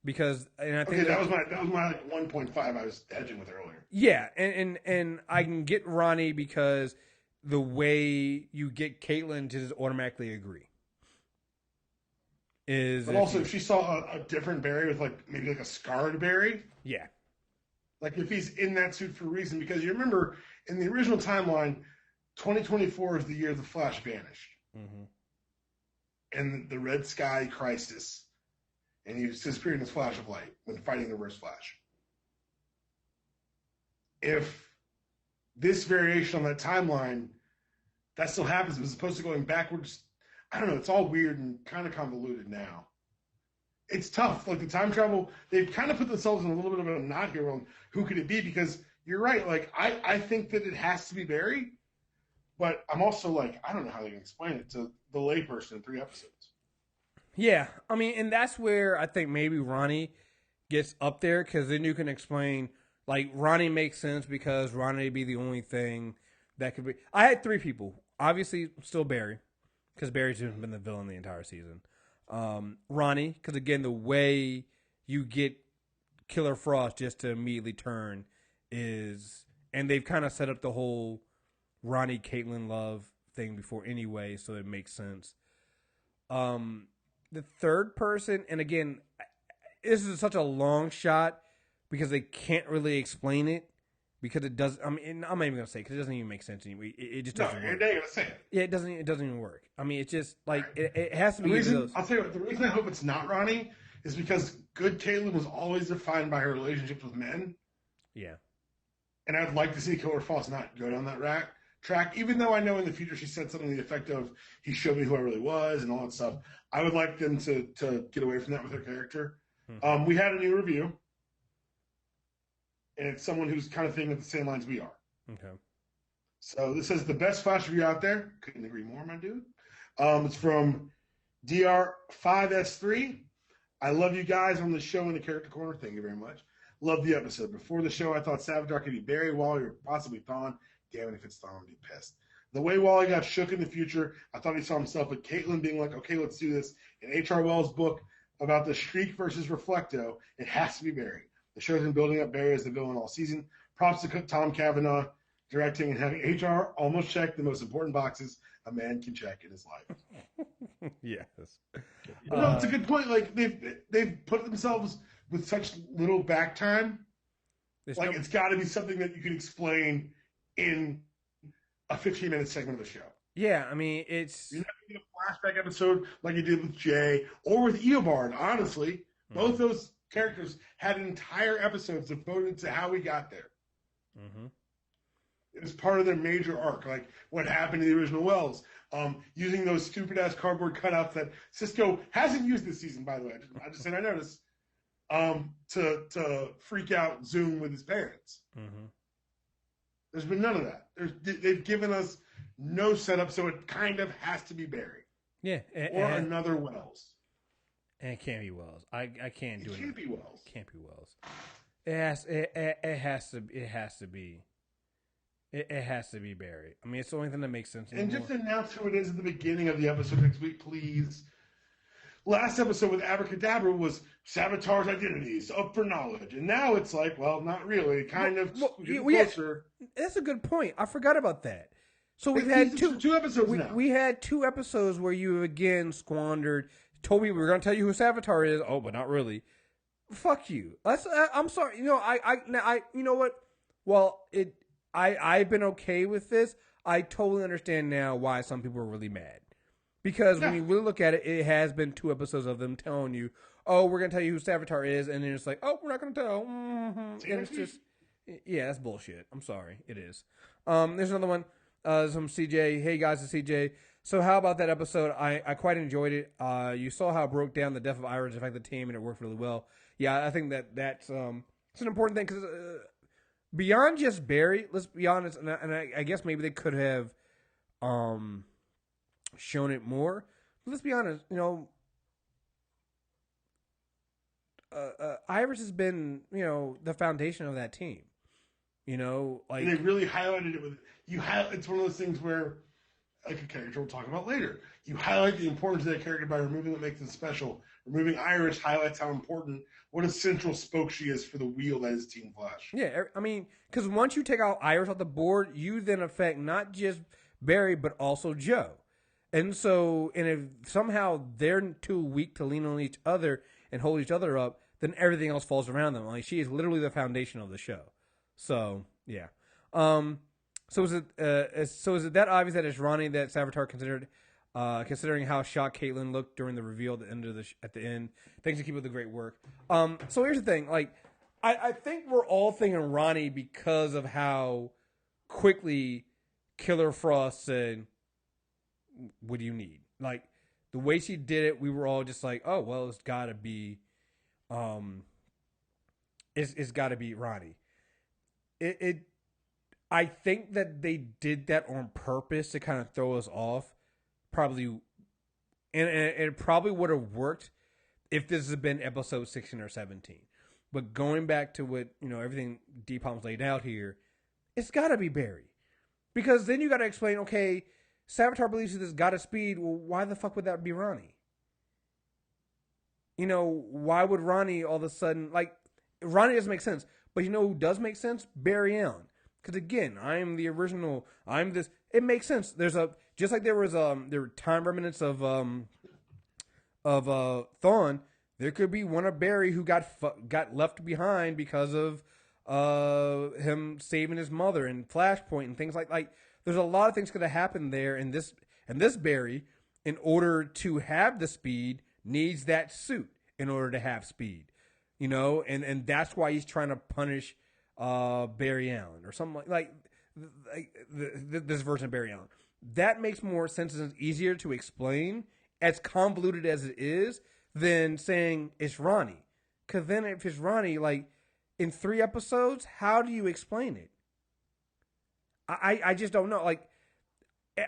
because, and I think that was my like 1.5 I was hedging with earlier. Yeah, and I can get Ronnie because the way you get Caitlyn to just automatically agree is. But also, if she saw a different Barry with like maybe like a scarred Barry, yeah. Like if he's in that suit for a reason, because you remember in the original timeline, 2024 is the year the Flash vanished, and the Red Sky crisis, and he disappeared in his flash of light when fighting the Reverse Flash. If this variation on that timeline, that still happens, as opposed to going backwards, I don't know. It's all weird and kind of convoluted now. It's tough. Like the time travel, they've kind of put themselves in a little bit of a knot here on who could it be, because you're right. Like I think that it has to be Barry, but I'm also like, I don't know how they can explain it to the layperson in 3 episodes. Yeah, I mean, and that's where I think maybe Ronnie gets up there, because then you can explain, like, Ronnie makes sense because Ronnie would be the only thing that could be. I had 3 people. Obviously, still Barry, because Barry's been the villain the entire season. Ronnie, because again, the way you get Killer Frost just to immediately turn is, and they've kind of set up the whole Ronnie Caitlyn love thing before anyway, so it makes sense. The third person, and again, this is such a long shot because they can't really explain it, because it does. I mean, I'm not even gonna say, because it doesn't even make sense anymore. It just doesn't work. You're not gonna say it. Yeah, it doesn't even work. I mean, it's just like it has to be. I'll tell you what. The reason I hope it's not Ronnie is because good Caitlyn was always defined by her relationships with men. Yeah. And I'd like to see Killer Frost not go down that track, even though I know in the future she said something to the effect of, he showed me who I really was and all that stuff. I would like them to get away from that with her character. Mm-hmm. We had a new review, and it's someone who's kind of thinking the same lines we are. Okay. So this is the best Flash review out there. Couldn't agree more, my dude. It's from DR5S3. I love you guys on the show in the Character Corner. Thank you very much. Love the episode. Before the show, I thought Savitar could be Barry, Wally, or possibly Thawne. Damn it, if it's Thawne, I'd be pissed. The way Wally got shook in the future, I thought he saw himself with Caitlyn being like, okay, let's do this. In H.R. Wells' book about the Shriek versus Reflecto, it has to be Barry. The show's been building up Barry as the villain all season. Props to Tom Cavanaugh directing and having HR almost check the most important boxes a man can check in his life. Yes. No, it's a good point. Like they've put themselves with such little back time. Like it's got to be something that you can explain in a 15-minute segment of the show. Yeah, I mean, you're not going to get a flashback episode like you did with Jay or with Eobard. Honestly, both those characters had entire episodes devoted to how we got there. Mm-hmm. It was part of their major arc, like what happened to the original Wells. Using those stupid-ass cardboard cutouts that Cisco hasn't used this season, by the way. I just said I noticed. To freak out Zoom with his parents. Mm-hmm. There's been none of that. They've given us no setup, so it kind of has to be Barry. Yeah. Or another Wells. And it can't be Wells. I can't do it. It can't be Wells. Can't be Wells. It has to be Barry. I mean, it's the only thing that makes sense anymore. And just announce who it is at the beginning of the episode next week, please. Last episode with Abracadabra was Savitar's identities up for knowledge. And now it's like, well, not really. Kind of closer. That's a good point. I forgot about that. So we've had two episodes now. We had 2 episodes where you again squandered. Told me we were going to tell you who Savitar is. Oh, but not really. Fuck you. I'm sorry. You know, I you know what? Well, I've been okay with this. I totally understand now why some people are really mad. Because when you really look at it, it has been 2 episodes of them telling you, oh, we're going to tell you who Savitar is, and then it's like, oh, we're not going to tell. Mm-hmm. And it's just, yeah, that's bullshit. I'm sorry. It is. There's another one. Some CJ. Hey, guys, it's CJ. So how about that episode? I quite enjoyed it. You saw how it broke down the death of Iris affected the team, and it worked really well. Yeah, I think that's it's an important thing, because beyond just Barry, let's be honest, and I guess maybe they could have shown it more. But let's be honest, Iris has been, the foundation of that team. Like, and they really highlighted it with it's one of those things where, like a character we'll talk about later, you highlight the importance of that character by removing what makes them special. Removing Iris highlights how important, what a central spoke she is for the wheel that is Team Flash. Yeah, I mean, because once you take out Iris off the board, you then affect not just Barry, but also Joe. And so, and if somehow they're too weak to lean on each other and hold each other up, then everything else falls around them. Like, she is literally the foundation of the show. So, yeah. So is it that obvious that it's Ronnie that Savitar considered, considering how shocked Caitlin looked during the reveal at the end? Thanks to keep up the great work. So here's the thing. Like, I think we're all thinking Ronnie because of how quickly Killer Frost said, what do you need? Like, the way she did it, we were all just like, oh, well, it's gotta be Ronnie. I think that they did that on purpose to kind of throw us off. Probably, and it probably would have worked if this had been episode 16 or 17. But going back to what, everything Dpalm's laid out here, it's got to be Barry. Because then you got to explain, okay, Savitar believes this got a speed. Well, why the fuck would that be Ronnie? Why would Ronnie all of a sudden, like, Ronnie doesn't make sense. But who does make sense? Barry Allen. Because again, I'm the original. I'm this. It makes sense. There's just like there were time remnants of Thawne. There could be one of Barry who got left behind because of him saving his mother and Flashpoint and things like. There's a lot of things could have happened there. And this Barry, in order to have the speed, needs that suit in order to have speed. And that's why he's trying to punish Barry Allen or something like this version of Barry Allen. That makes more sense and it's easier to explain, as convoluted as it is, than saying it's Ronnie. Because then if it's Ronnie, like, in 3 episodes, how do you explain it? I just don't know. Like,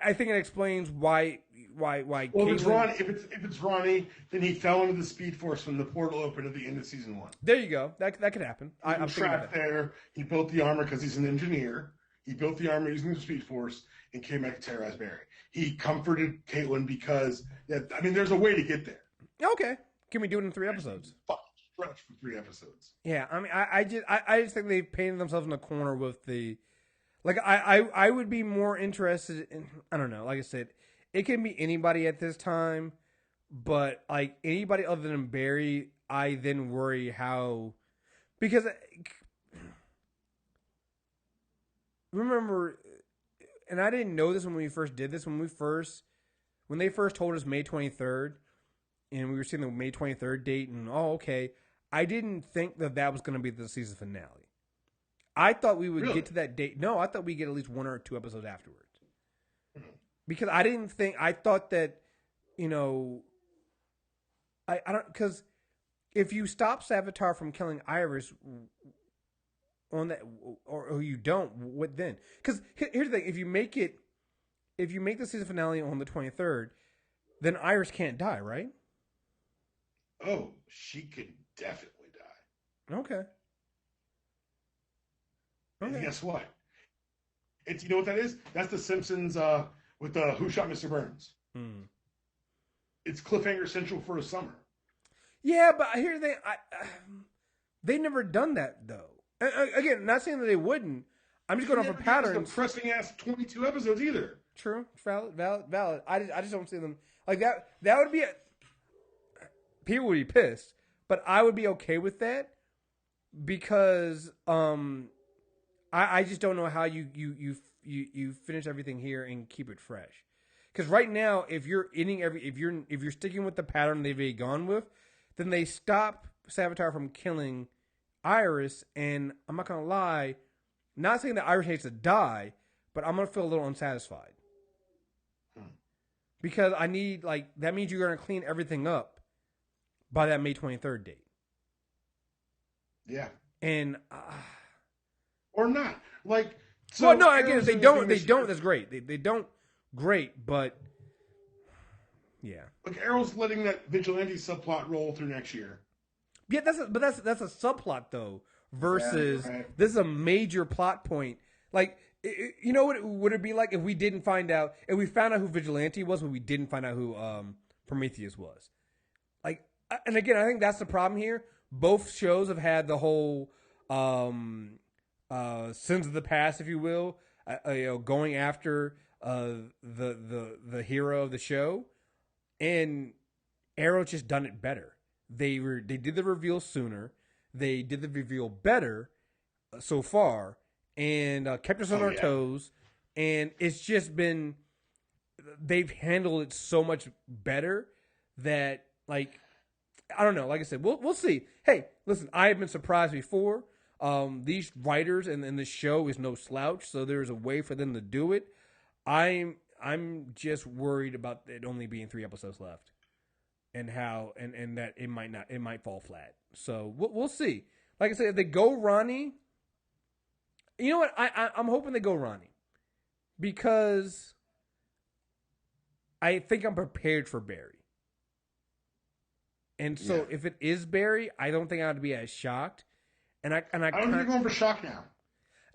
I think it explains why. Well, Caitlin, if it's Ronnie, then he fell into the Speed Force when the portal opened at the end of season 1. There you go. That could happen. I'm trapped there. He built the armor because he's an engineer. He built the armor using the Speed Force and came back to terrorize Barry. He comforted Caitlin because there's a way to get there. Okay, can we do it in 3 episodes? Stretch for 3 episodes. Yeah, I just think they painted themselves in a corner with the. Like, I would be more interested in, I don't know, like I said, it can be anybody at this time, but, like, anybody other than Barry, I then worry how, because, remember, and I didn't know this when we first did this, when they first told us May 23rd, and we were seeing the May 23rd date, and, okay, I didn't think that was going to be the season finale. I thought we would get to that date. No, I thought we'd get at least 1 or 2 episodes afterwards. Because I thought that, I don't, because if you stop Savitar from killing Iris on that, or you don't, what then? Because here's the thing, if you make the season finale on the 23rd, then Iris can't die, right? Oh, she could definitely die. Okay. And guess what? It's, you know what that is? That's the Simpsons with Who Shot Mr. Burns. It's cliffhanger central for a summer. Yeah, but here's the thing. They never done that though. Again, not saying that they wouldn't. I'm just going off of patterns. The pressing ass 22 episodes either. True, valid. I just don't see them like that. That would be people would be pissed, but I would be okay with that because I just don't know how you finish everything here and keep it fresh. Because right now, if you're sticking with the pattern they've gone with, then they stop Savitar from killing Iris, and I'm not gonna lie, not saying that Iris hates to die, but I'm gonna feel a little unsatisfied. Because I need, like, that means you're gonna clean everything up by that May 23rd date. Yeah. And or not. Like, so well, no, I get it. They don't, that's great. They don't, great, but yeah. Like, Arrow's letting that vigilante subplot roll through next year. Yeah, that's a subplot though. Versus this is a major plot point. Like, you know what would it be like if we found out who Vigilante was, but we didn't find out who Prometheus was? Like, and again, I think that's the problem here. Both shows have had the whole sins of the past, if you will, going after the hero of the show, and Arrow's just done it better. They did the reveal sooner. They did the reveal better so far, and kept us on our toes. And it's just been, they've handled it so much better that, like, I don't know. Like I said, we'll see. Hey, listen, I have been surprised before. These writers and the show is no slouch, so there's a way for them to do it. I'm just worried about it only being 3 episodes left, and how and that it might fall flat. So we'll see. Like I said, if they go Ronnie, you know what? I'm hoping they go Ronnie, because I think I'm prepared for Barry. And so if it is Barry, I don't think I would be as shocked. And I don't think they're going for shock now.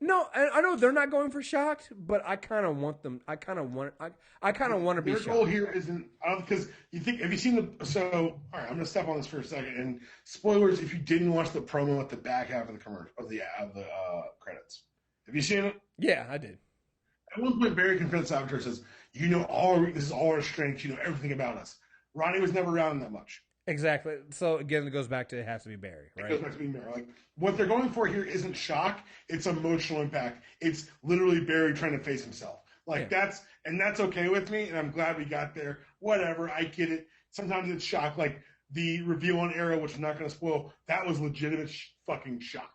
No, I know they're not going for shocked, but I kind of want them. I kind of want to be shocked. Their goal here isn't, because have you seen so, all right, I'm going to step on this for a second. And spoilers, if you didn't watch the promo at the back half of the commercial, of the credits. Have you seen it? Yeah, I did. At one point, Barry confronts Savitar, says, "You know all our weaknesses, all our strengths. You know everything about us." Ronnie was never around that much. Exactly. So again, it goes back to it has to be Barry, right? It goes back to being Barry. Like, what they're going for here isn't shock; it's emotional impact. It's literally Barry trying to face himself. Like, that's okay with me, and I'm glad we got there. Whatever, I get it. Sometimes it's shock, like the reveal on Arrow, which I'm not going to spoil. That was legitimate fucking shock.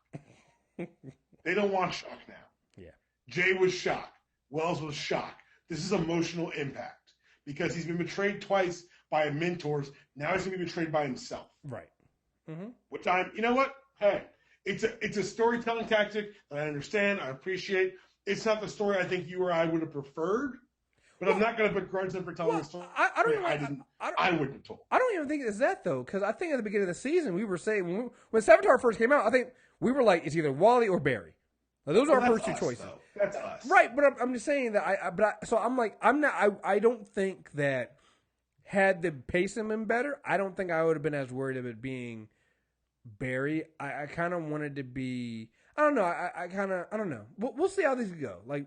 They don't want shock now. Yeah. Jay was shocked. Wells was shocked. This is emotional impact because he's been betrayed twice by mentors. Now he's going to be betrayed by himself. Right. Mm-hmm. Which you know what? Hey, it's a storytelling tactic that I understand. I appreciate. It's not the story I think you or I would have preferred, but I'm not going to put grunts in for telling the story. I wouldn't have told. I don't even think it's that though, because I think at the beginning of the season we were saying when Savitar first came out, I think we were like, it's either Wally or Barry. Now, those are our first two choices. Though. That's us, right? But I'm just saying that I don't think that had the pacing been better, I don't think I would have been as worried of it being Barry. I kind of wanted to be. I don't know. I don't know. We'll see how these go. Like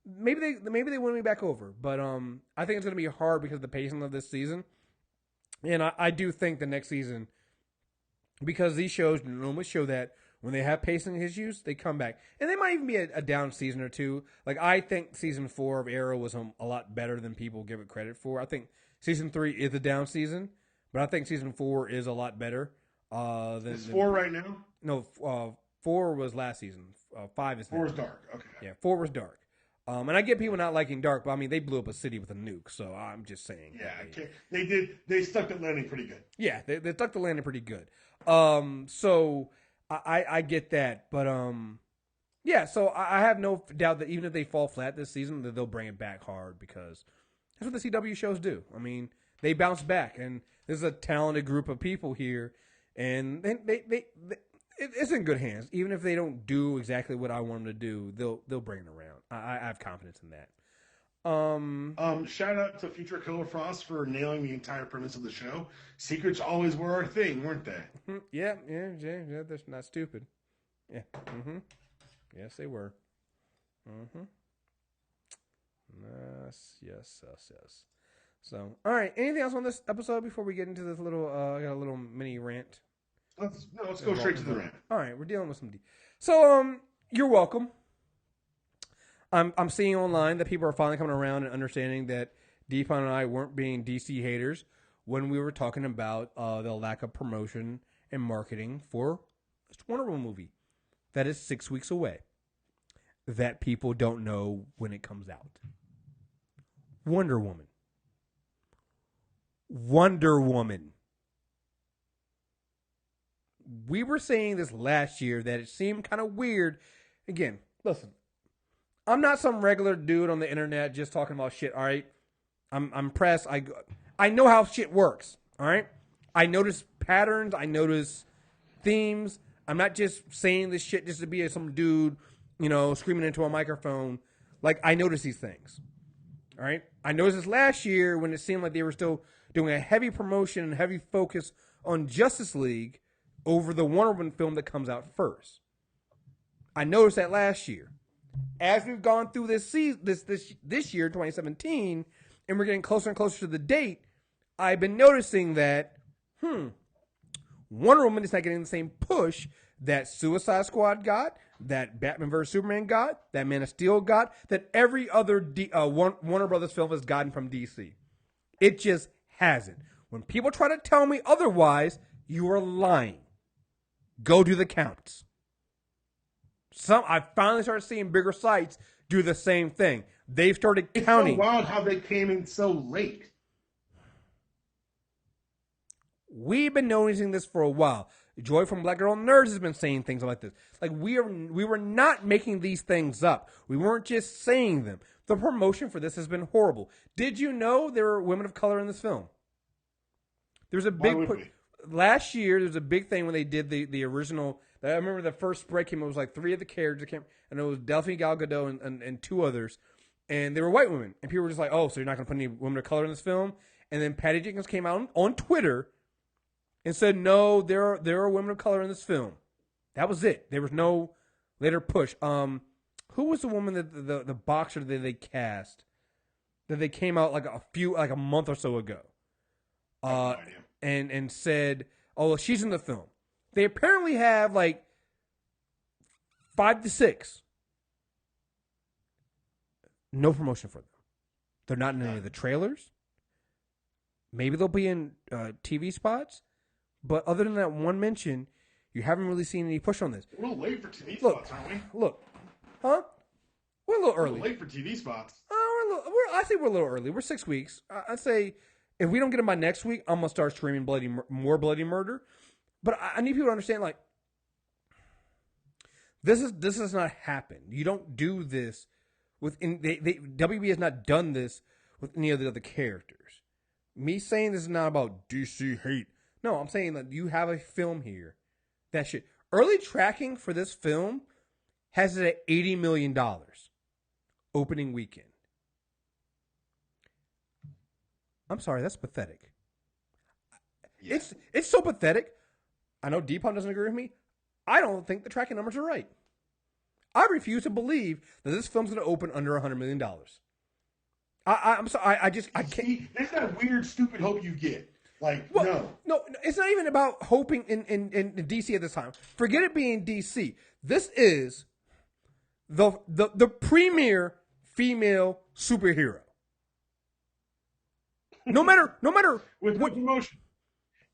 maybe they win me back over, but I think it's going to be hard because of the pacing of this season, and I do think the next season, because these shows normally show that when they have pacing issues, they come back, and they might even be a down season or two. Like I think season 4 of Arrow was a lot better than people give it credit for. I think season 3 is a down season, but I think season 4 is a lot better. Is 4 right now? No, 4 was last season. 5 is now. 4 is dark. Okay. Yeah, 4 was dark. And I get people not liking dark, but I mean they blew up a city with a nuke, so I'm just saying. Yeah, they did. They stuck the landing pretty good. Yeah, they stuck the landing pretty good. So I get that, but yeah. So I have no doubt that even if they fall flat this season, that they'll bring it back hard because that's what the CW shows do. I mean, they bounce back, and there's a talented group of people here, and it's in good hands. Even if they don't do exactly what I want them to do, they'll bring it around. I have confidence in that. Shout out to Future Killer Frost for nailing the entire premise of the show. Secrets always were our thing, weren't they? Yeah, that's not stupid. Yeah. Mm-hmm. Yes, they were. Mm-hmm. Yes. So, all right. Anything else on this episode before we get into this little, I got a little mini rant? Let's go straight to the rant. All right, we're dealing with some So, you're welcome. I'm seeing online that people are finally coming around and understanding that Dpalm and I weren't being DC haters when we were talking about the lack of promotion and marketing for this Wonder Woman movie that is 6 weeks away, that people don't know when it comes out. Wonder Woman. We were saying this last year that it seemed kind of weird. Again, listen, I'm not some regular dude on the internet just talking about shit, all right? I'm pressed. I know how shit works, all right? I notice patterns. I notice themes. I'm not just saying this shit just to be some dude, screaming into a microphone. Like, I notice these things, all right? I noticed this last year when it seemed like they were still doing a heavy promotion and heavy focus on Justice League over the Wonder Woman film that comes out first. I noticed that last year. As we've gone through this season, this year, 2017, and we're getting closer and closer to the date, I've been noticing that, Wonder Woman is not getting the same push that Suicide Squad got, that Batman vs. Superman got, that Man of Steel got, that every other Warner Brothers film has gotten from DC. It just hasn't. When people try to tell me otherwise, you are lying. Go do the counts. I finally started seeing bigger sites do the same thing. They've started counting. It's so wild how they came in so late. We've been noticing this for a while. Joy from Black Girl Nerds has been saying things like this. Like, we were not making these things up. We weren't just saying them. The promotion for this has been horrible. Did you know there were women of color in this film? There's a big last year. There was a big thing when they did the original. I remember the first spread came. It was like 3 of the characters came, and it was Delphine Gal Gadot and 2 others, and they were white women. And people were just like, "Oh, so you're not going to put any women of color in this film?" And then Patty Jenkins came out on Twitter and said, "No, there are women of color in this film." That was it. There was no later push. Who was the woman that the boxer that they cast that they came out like a month or so ago? And said, "Oh, well, she's in the film." They apparently have like 5 to 6. No promotion for them. They're not in any of the trailers. Maybe they'll be in TV spots, but other than that one mention, you haven't really seen any push on this. We're a little late for TV spots, aren't we? Look, huh? We're a little early. We're late for TV spots. I think we're a little early. We're 6 weeks. I'd say if we don't get them by next week, I'm gonna start streaming more bloody murder. But I need people to understand, like, this has not happened. You don't do this with WB has not done this with any of the other characters. Me saying this is not about DC hate. No, I'm saying that you have a film here that should early tracking for this film has it at $80 million opening weekend. I'm sorry, that's pathetic. Yeah. It's so pathetic. I know Dpalm doesn't agree with me. I don't think the tracking numbers are right. I refuse to believe that this film's going to open under $100 million. I'm sorry. I can't. See, there's that weird, stupid hope you get. Like, no, it's not even about hoping in DC at this time. Forget it being DC. This is the premier female superhero. No matter with what promotion.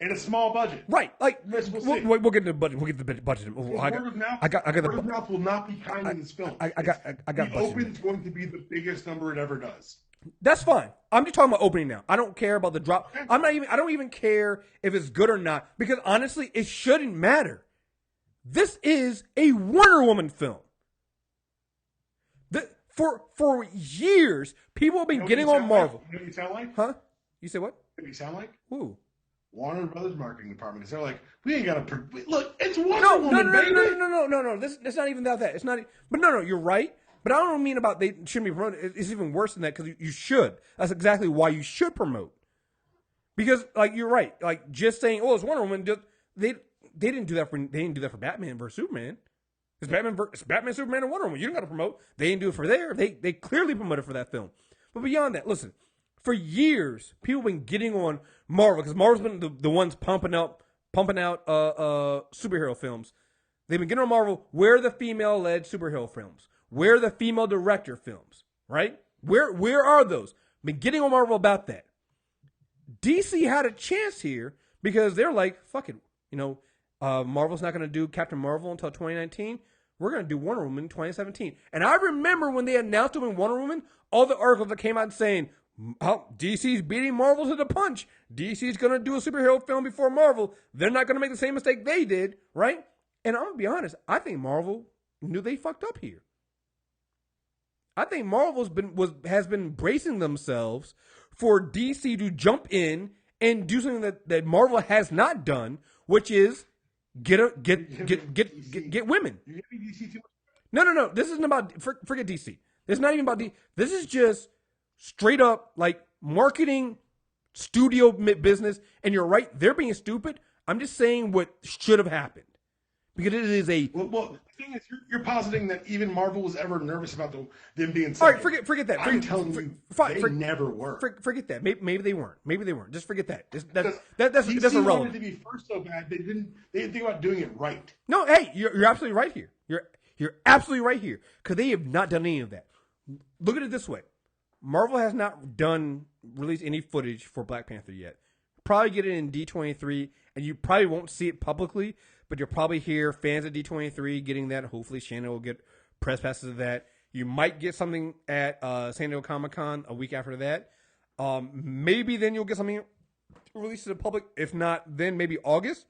And a small budget, right? Like we'll get to the budget. We'll get to the budget. Word of mouth will not be kind in this film. I got. The open's going to be the biggest number it ever does. That's fine. I'm just talking about opening now. I don't care about the drop. I don't even care if it's good or not because honestly, it shouldn't matter. This is a Wonder Woman film. For years, people have been getting on Marvel. You know what you sound like? Huh? You say what? What do you sound like? Who? Warner Brothers marketing department. They're like, we ain't got to look. It's Wonder Woman, baby. No. That's not even that. It's not. But no. You're right. But I don't mean about they shouldn't be promoted. It's even worse than that because you should. That's exactly why you should promote. Because like you're right. Like just saying, oh, it's Wonder Woman. They didn't do that for Batman versus Superman. It's Batman, Superman, and Wonder Woman. You don't got to promote. They didn't do it for there. They clearly promoted for that film. But beyond that, listen. For years, people have been getting on Marvel because Marvel's been the ones pumping out superhero films. They've been getting on Marvel. Where are the female-led superhero films? Where are the female director films? Right? Where are those? been getting on Marvel about that. DC had a chance here because they're like, fuck it. Marvel's not going to do Captain Marvel until 2019. We're going to do Wonder Woman in 2017. And I remember when they announced doing Wonder Woman, all the articles that came out saying, oh, DC's beating Marvel to the punch. DC's going to do a superhero film before Marvel. They're not going to make the same mistake they did, right? And I'm going to be honest, I think Marvel knew they fucked up here. I think Marvel's has been bracing themselves for DC to jump in and do something that Marvel has not done, which is get women. No. This isn't about forget DC. This is not even about DC. This is just straight up like marketing, studio business. And you're right, they're being stupid. I'm just saying what should have happened. Because it is a... Well, the thing is, you're positing that even Marvel was ever nervous about them being... All right, forget that. I'm telling you, they never were. Forget that. Maybe they weren't. Just forget that. That's DC irrelevant. wanted to be first so bad, they didn't think about doing it right. No, hey, you're absolutely right here. You're absolutely right here. Because they have not done any of that. Look at it this way. Marvel has not released any footage for Black Panther yet. Probably get it in D23, and you probably won't see it publicly, but you'll probably hear fans of D23 getting that. Hopefully Shannon will get press passes of that. You might get something at San Diego Comic-Con a week after that. Maybe then you'll get something released to the public. If not, then maybe August.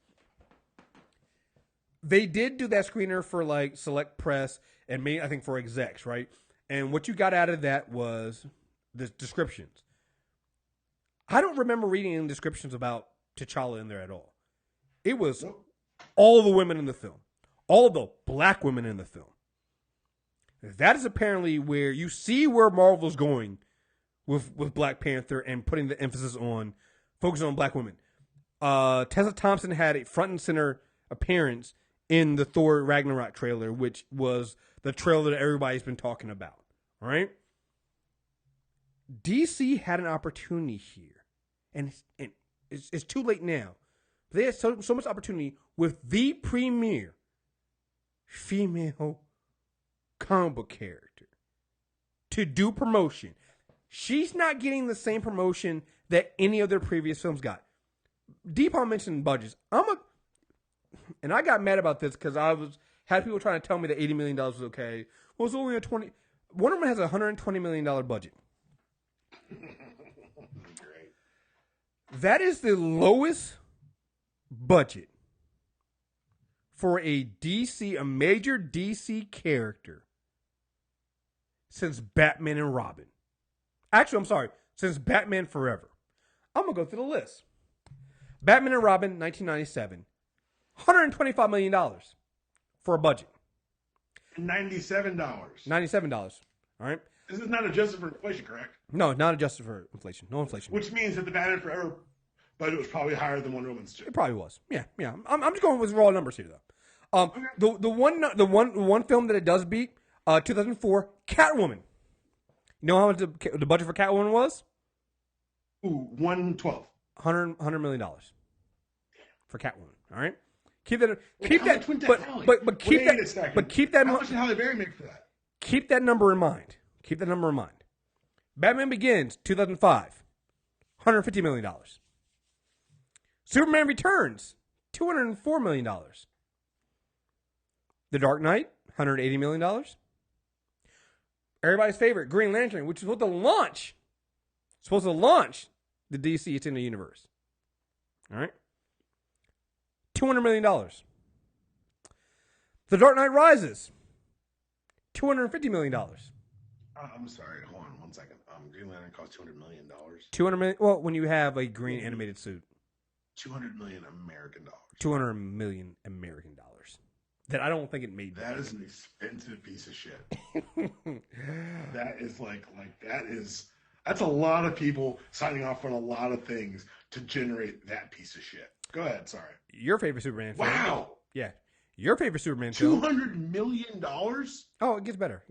They did do that screener for like select press and I think for execs, right? And what you got out of that was the descriptions. I don't remember reading any descriptions about T'Challa in there at all. It was all the women in the film. All the black women in the film. That is apparently where you see where Marvel's going with Black Panther and putting the emphasis on focusing on black women. Tessa Thompson had a front and center appearance in the Thor Ragnarok trailer, which was the trailer that everybody's been talking about. All right? DC had an opportunity here, and it's too late now. They had so much opportunity with the premier female comic book character to do promotion. She's not getting the same promotion that any of their previous films got. Dpalm mentioned budgets. And I got mad about this because had people trying to tell me that $80 million was okay. Well, it's only Wonder Woman has a $120 million budget. Great. That is the lowest budget for a major DC character since Batman and Robin. Actually, I'm sorry, since Batman Forever. I'm going to go through the list. Batman and Robin, 1997. $125 million for a budget. $97. $97. All right. This is not adjusted for inflation, correct? No, not adjusted for inflation. No inflation. Which means that the Batman Forever budget was probably higher than Wonder Woman's too. It probably was. Yeah. I'm just going with raw numbers here, though. Okay. The one film that it does beat, 2004, Catwoman. You know how much the budget for Catwoman was? Ooh, $112. $100 million for Catwoman. All right. Keep that. Keep that. How much did Halle Berry make for that? Keep that number in mind. Batman Begins, 2005, $150 million. Superman Returns, $204 million. The Dark Knight, $180 million. Everybody's favorite, Green Lantern, which is supposed to launch the DC Extended Universe. All right. $200 million. The Dark Knight Rises, $250 million. I'm sorry. Hold on 1 second. Green Lantern cost $200 million. $200 million. Well, when you have a green animated suit. $200 million American dollars. $200 million American dollars. That I don't think it made. That is an expensive piece of shit. That is that's a lot of people signing off on a lot of things to generate that piece of shit. Go ahead. Sorry. Your favorite Superman film. Wow. Yeah. Your favorite Superman film. $200 million? Oh, it gets better.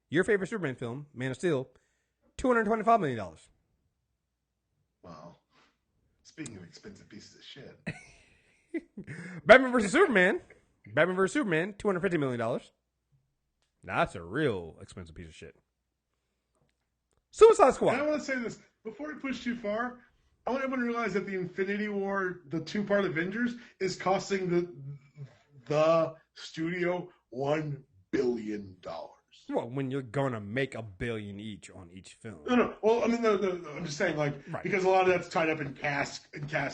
Your favorite Superman film, Man of Steel, $225 million. Wow. Speaking of expensive pieces of shit. Batman vs. Superman, $250 million. That's a real expensive piece of shit. Suicide And Squad. I want to say this before we push too far. I want everyone to realize that the Infinity War, the two-part Avengers, is costing the studio $1 billion. Well, when you're gonna make $1 billion each on each film. No. Well, I mean, I'm just saying, like, Right. because a lot of that's tied up in cast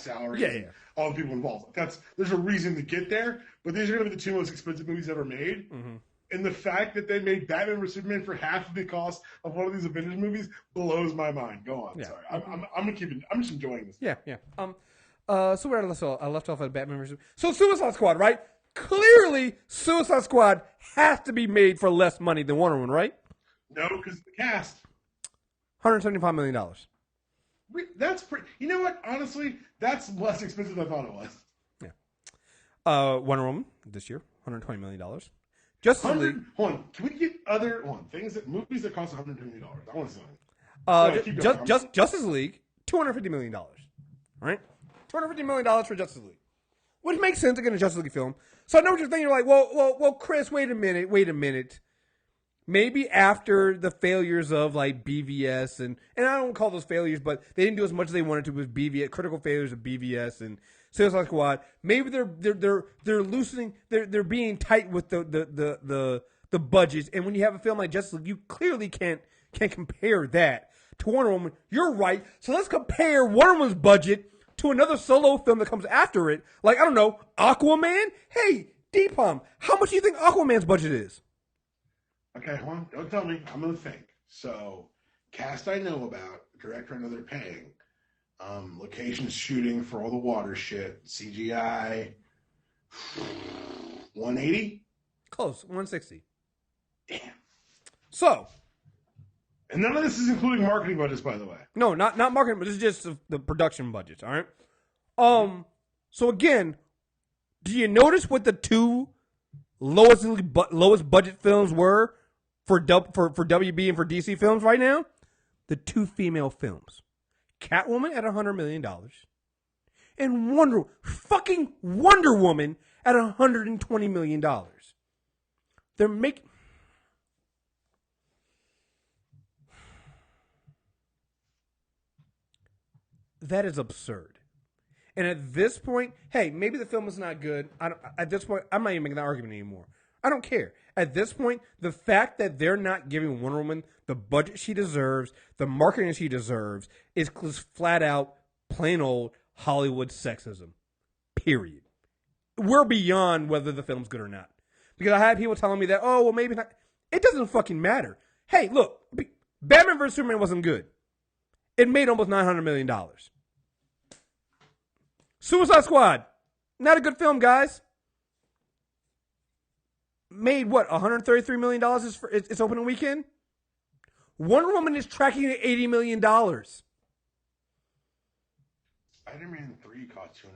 salaries. Yeah. And all the people involved. There's a reason to get there, but these are going to be the two most expensive movies ever made. Mm-hmm. And the fact that they made Batman vs Superman for half the cost of one of these Avengers movies blows my mind. Go on. Yeah. Sorry, I'm gonna keep it. I'm just enjoying this. Yeah. So where I left off at Batman vs. So Suicide Squad, right? Clearly, Suicide Squad has to be made for less money than Wonder Woman, right? No, because the cast. $175 million. That's pretty. You know what? Honestly, that's less expensive than I thought it was. Yeah. Wonder Woman this year, $120 million. Justice League. Hold on. Can we get other movies that cost $120 million? I want to see them. Justice League, $250 million. Right? $250 million for Justice League. Which makes sense to get a Justice League film. So I know what you're thinking. You're like, well, Kriss, wait a minute. Maybe after the failures of like BVS and I don't call those failures, but they didn't do as much as they wanted to with BVS, critical failures of BVS and Suicide Squad. Maybe they're loosening, they're being tight with the budgets. And when you have a film like Justice League, you clearly can't compare that to Wonder Woman. You're right. So let's compare Wonder Woman's budget to another solo film that comes after it. Like, I don't know, Aquaman? Hey, Dpalm, how much do you think Aquaman's budget is? Okay, hold on. Don't tell me. I'm going to think. So, cast I know about, director I know they're paying, locations shooting for all the water shit, CGI, 180? Close, 160. Damn. So. And none of this is including marketing budgets, by the way. No, not marketing, but this is just the production budgets, all right? So again, do you notice what the two lowest budget films were for WB and for DC films right now? The two female films. Catwoman at $100 million. And Wonder Woman at $120 million. They're making... That is absurd. And at this point, hey, maybe the film is not good. At this point, I'm not even making that argument anymore. I don't care. At this point, the fact that they're not giving Wonder Woman the budget she deserves, the marketing she deserves, is flat out, plain old Hollywood sexism. Period. We're beyond whether the film's good or not. Because I had people telling me that, oh, well, maybe not. It doesn't fucking matter. Hey, look, Batman vs. Superman wasn't good. It made almost $900 million. Suicide Squad, not a good film, guys. Made what, $133 million its opening weekend? Wonder Woman is tracking at $80 million. Spider-Man 3 cost $258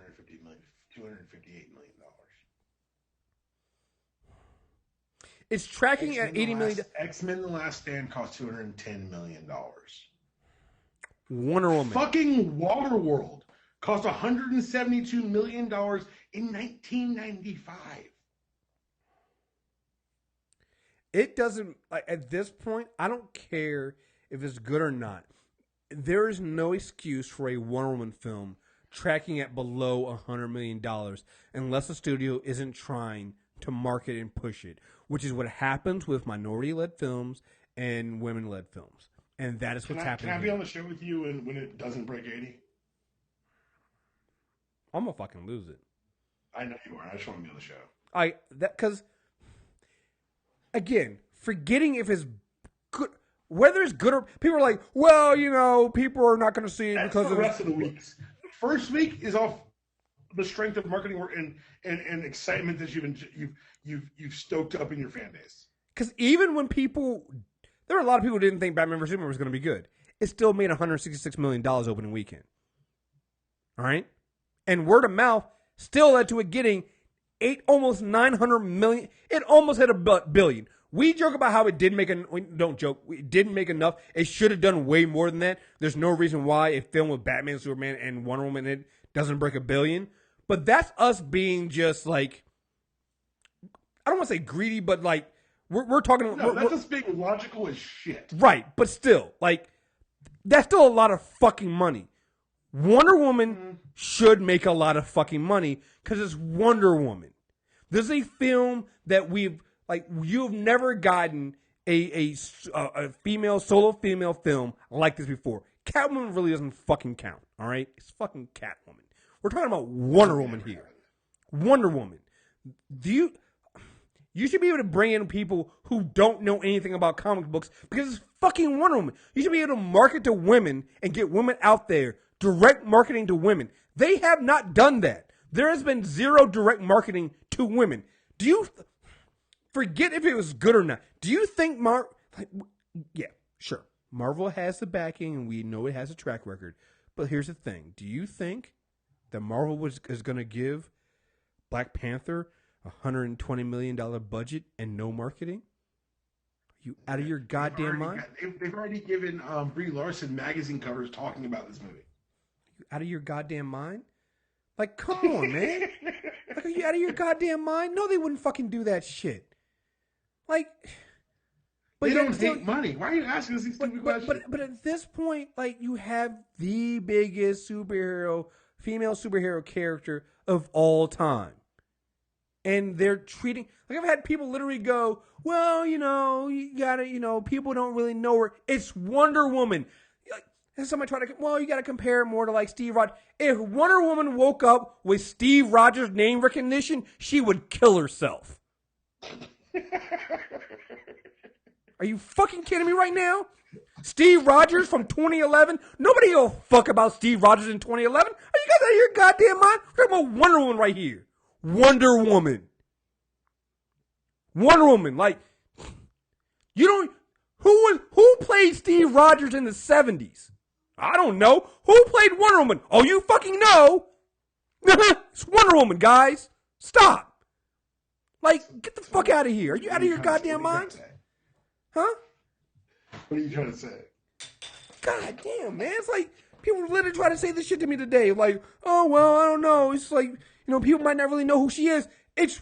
million. It's tracking at $80 million. X-Men: The Last Stand cost $210 million. Wonder Woman. Fucking Waterworld cost $172 million in 1995. It doesn't, at this point, I don't care if it's good or not. There is no excuse for a Wonder Woman film tracking at below $100 million unless the studio isn't trying to market and push it, which is what happens with minority-led films and women-led films. And that is what's happening. Can I be on the show with you when it doesn't break 80? I'm going to fucking lose it. I know you are. I just want to be on the show. Because, again, forgetting if it's good, whether it's good or, people are like, well, you know, people are not going to see it That's because the rest of the weeks. First week is off the strength of marketing work and excitement that you've stoked up in your fan base. Because even when there were a lot of people who didn't think Batman vs. Superman was going to be good. It still made $166 million opening weekend. All right? And word of mouth still led to it getting almost $900 million. It almost hit $1 billion. We joke about how it didn't make don't joke. It didn't make enough. It should have done way more than that. There's no reason why a film with Batman, Superman, and Wonder Woman in it doesn't break $1 billion. But that's us being just like, I don't want to say greedy, but like, we're talking. No, that's just being logical as shit. Right, but still, like, That's still a lot of fucking money. Wonder Woman should make a lot of fucking money because it's Wonder Woman. This is a film that you've never gotten a solo female film like this before. Catwoman really doesn't fucking count, all right? It's fucking Catwoman. We're talking about Wonder Woman here. Wonder Woman. You should be able to bring in people who don't know anything about comic books because it's fucking Wonder Woman. You should be able to market to women and get women out there, direct marketing to women. They have not done that. There has been zero direct marketing to women. Do you forget if it was good or not? Do you think yeah, sure. Marvel has the backing and we know it has a track record. But here's the thing. Do you think that Marvel is going to give Black Panther $120 million budget and no marketing? Are you out of your goddamn mind? They've already given Brie Larson magazine covers talking about this movie. Are you out of your goddamn mind? Like, come on, man. Like, are you out of your goddamn mind? No, they wouldn't fucking do that shit. Like, but they don't take money. Why are you asking us these stupid questions? But at this point, like, you have the biggest female superhero character of all time. And they're treating, like, I've had people literally go, well, you gotta, people don't really know her. It's Wonder Woman. And somebody tried to, well, you gotta compare it more to, like, Steve Rogers. If Wonder Woman woke up with Steve Rogers' name recognition, she would kill herself. Are you fucking kidding me right now? Steve Rogers from 2011? Nobody give a fuck about Steve Rogers in 2011. Are you guys out of your goddamn mind? We're talking about Wonder Woman right here. Wonder Woman. Wonder Woman. Like, who played Steve Rogers in the 70s? I don't know. Who played Wonder Woman? Oh, you fucking know. It's Wonder Woman, guys. Stop. Like, get the fuck out of here. Are you out of your goddamn mind? Huh? What are you trying to say? God damn, man. It's like, people literally try to say this shit to me today. Like, oh, well, I don't know. It's like, people might not really know who she is. It's,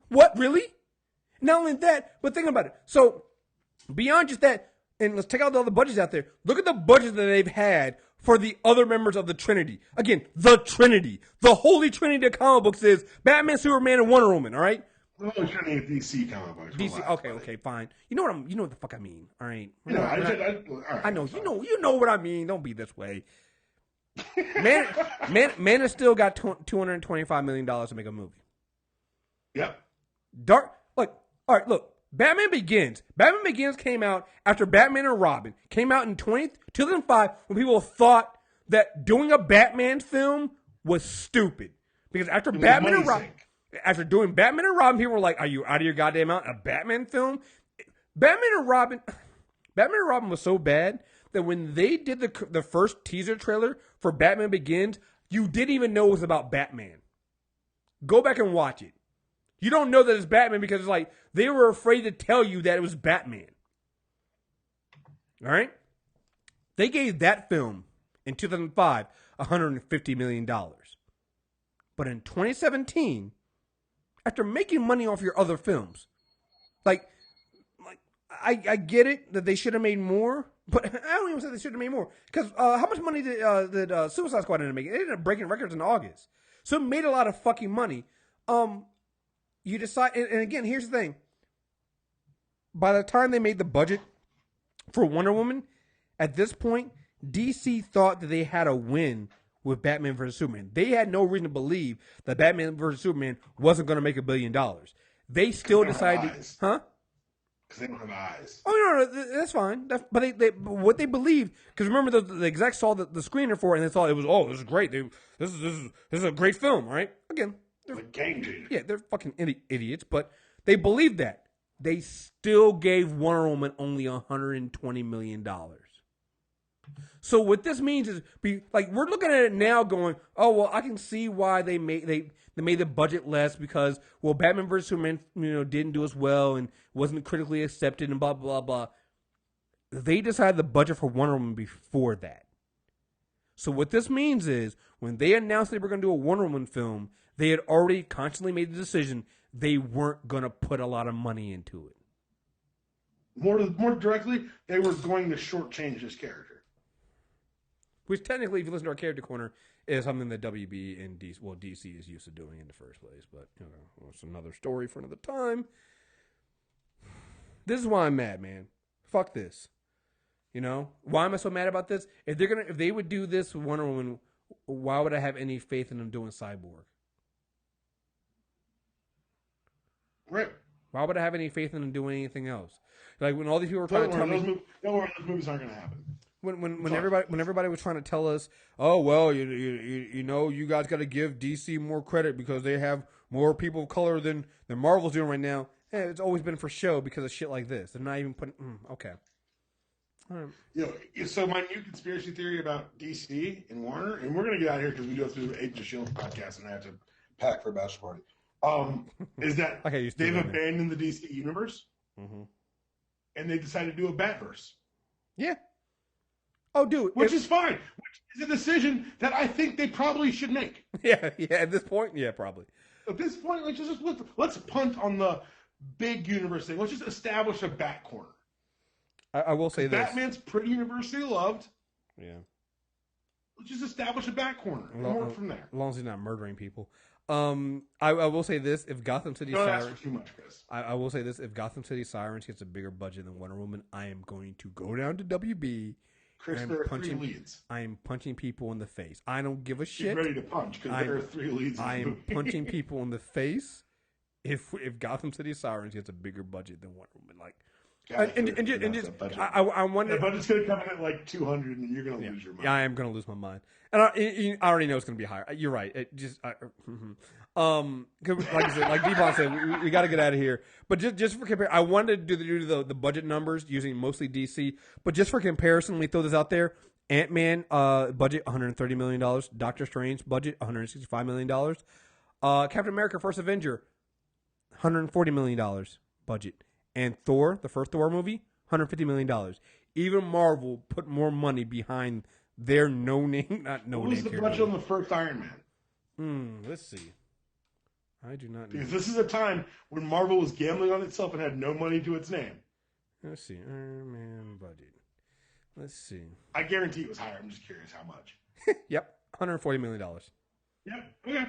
what, really? Not only that, but think about it. So, beyond just that, and let's take out all the budgets out there. Look at the budgets that they've had for the other members of the Trinity. Again, the Trinity. The holy Trinity of comic books is Batman, Superman, and Wonder Woman, all right? The holy Trinity of DC comic books. DC, okay, fine. You know what the fuck I mean, all right? I know, you know what I mean. Don't be this way. Man has still got $225 million to make a movie. Yep. All right, look. Batman Begins. Batman Begins came out after Batman and Robin. Came out in 2005 when people thought that doing a Batman film was stupid. Because after Batman and Robin, after doing Batman and Robin, people were like, are you out of your goddamn mind? A Batman film? Batman and Robin was so bad that when they did the first teaser trailer for Batman Begins, you didn't even know it was about Batman. Go back and watch it. You don't know that it's Batman because it's like they were afraid to tell you that it was Batman. All right? They gave that film in 2005 $150 million. But in 2017, after making money off your other films, I get it that they should have made more, but I don't even say they should have made more. Because how much money did Suicide Squad end up making? It ended up breaking records in August. So it made a lot of fucking money. You decide, and again, here's the thing. By the time they made the budget for Wonder Woman, at this point, DC thought that they had a win with Batman vs. Superman. They had no reason to believe that Batman vs. Superman wasn't going to make $1 billion. They still decided, huh? Because they don't have eyes. Oh, no, that's fine. But what they believed, because remember the execs saw the screener for it and they thought it was, this is great. This is a great film, right? Again. They're game changer. Yeah, they're fucking idiots, but they believed that. They still gave Wonder Woman only $120 million. So what this means is, we're looking at it now going, oh, well, I can see why they made the budget less because, well, Batman vs. Superman, didn't do as well and wasn't critically accepted and blah, blah, blah. They decided the budget for Wonder Woman before that. So what this means is, when they announced they were going to do a Wonder Woman film, they had already consciously made the decision they weren't going to put a lot of money into it. More directly, they were going to shortchange this character. Which technically, if you listen to our character corner, is something that WB and DC is used to doing in the first place. But it's another story for another time. This is why I'm mad, man. Fuck this. Why am I so mad about this? If they would do this with Wonder Woman, why would I have any faith in them doing Cyborg? Right. Why would I have any faith in them doing anything else? Like when all these people were trying to tell me, those movies aren't going to happen. When everybody was trying to tell us, oh well, you guys got to give DC more credit because they have more people of color than Marvel's doing right now. It's always been for show because of shit like this. They're not even putting. Okay. All right. So my new conspiracy theory about DC and Warner, and we're going to get out of here because we go through Agents of S.H.I.E.L.D. podcast and I have to pack for a bachelor party. Is that they've abandoned the DC universe, and they decided to do a Batverse. Yeah. Oh, dude. Which is fine. Which is a decision that I think they probably should make. Yeah. At this point, yeah, probably. At this point, let's punt on the big universe thing. Let's just establish a Bat corner. I will say this. Batman's pretty universally loved. Yeah. Let's just establish a Bat corner and work from there. As long as he's not murdering people. I will say this: if Gotham City Sirens, ask for too much, Chris. I will say this: if Gotham City Sirens gets a bigger budget than Wonder Woman, I am going to go down to WB. Chris, there are 3 leads. I am punching people in the face. I don't give a shit. Get ready to punch because there are 3 leads. I am punching people in the face if Gotham City Sirens gets a bigger budget than Wonder Woman. Like, I wonder. The budget's going to come in at like 200, and you're going to lose your mind. Yeah, I am going to lose my mind, and I already know it's going to be higher. You're right. Like I said, like Dpalm said, we got to get out of here. But just for comparison, I wanted to do the budget numbers using mostly DC. But just for comparison, let me throw this out there: Ant-Man budget $130 million, Doctor Strange budget $165 million, Captain America: First Avenger $140 million budget. And Thor, the first Thor movie, $150 million. Even Marvel put more money behind their no-name, not no-name. What was the budget on the first Iron Man? Let's see. I do not know. Because this is a time when Marvel was gambling on itself and had no money to its name. Let's see. Iron Man budget. Let's see. I guarantee it was higher. I'm just curious how much. Yep. $140 million. Yep. Okay.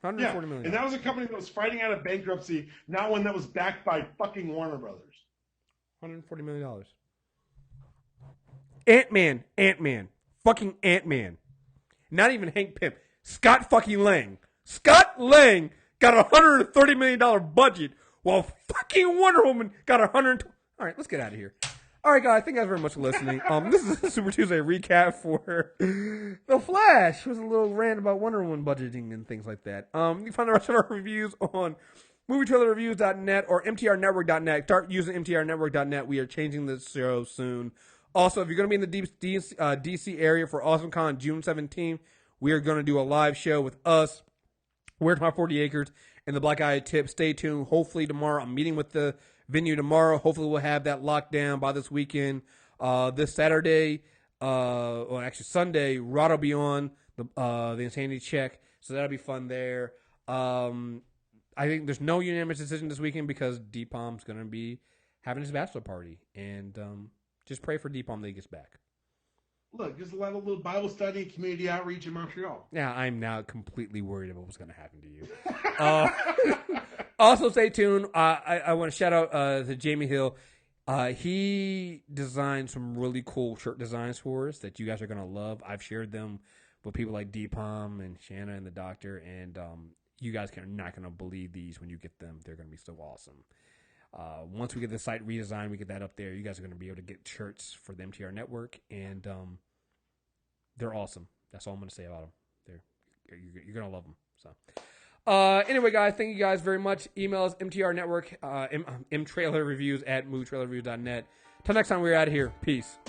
$140 million. And that was a company that was fighting out of bankruptcy, not one that was backed by fucking Warner Brothers. $140 million. Ant-Man. Fucking Ant-Man. Not even Hank Pym. Scott fucking Lang. Scott Lang got a $130 million budget while fucking Wonder Woman got $120. All right, let's get out of here. All right, guys, thank you guys very much for listening. This is a Super Tuesday recap for The Flash. It was a little rant about Wonder Woman budgeting and things like that. You can find the rest of our reviews on movietrailerreviews.net or mtrnetwork.net. Start using mtrnetwork.net. We are changing this show soon. Also, if you're going to be in the DC area for AwesomeCon June 17th, we are going to do a live show with us. We're at my 40 Acres and the Black Eye Tip. Stay tuned. Hopefully tomorrow, I'm meeting with the venue tomorrow. Hopefully we'll have that locked down by this weekend. This Saturday, actually Sunday, Rod will be on the Insanity Check, so that'll be fun there. I think there's no unanimous decision this weekend because Dpalm's going to be having his bachelor party, and just pray for Dpalm that he gets back. Look, just a little Bible study, community outreach in Montreal. Yeah, I'm now completely worried about what's going to happen to you. Also, stay tuned. I want to shout out to Jamie Hill. He designed some really cool shirt designs for us that you guys are going to love. I've shared them with people like Dpalm and Shanna and the doctor, and you guys are not going to believe these when you get them. They're going to be so awesome. Once we get the site redesigned, we get that up there, you guys are going to be able to get shirts for the MTR network, and they're awesome. That's all I'm going to say about them. You're going to love them. So, anyway, guys, thank you guys very much. Email us mtrnetwork, mtrailerreviews@movietrailerreviews.net. Till next time, we're out of here. Peace.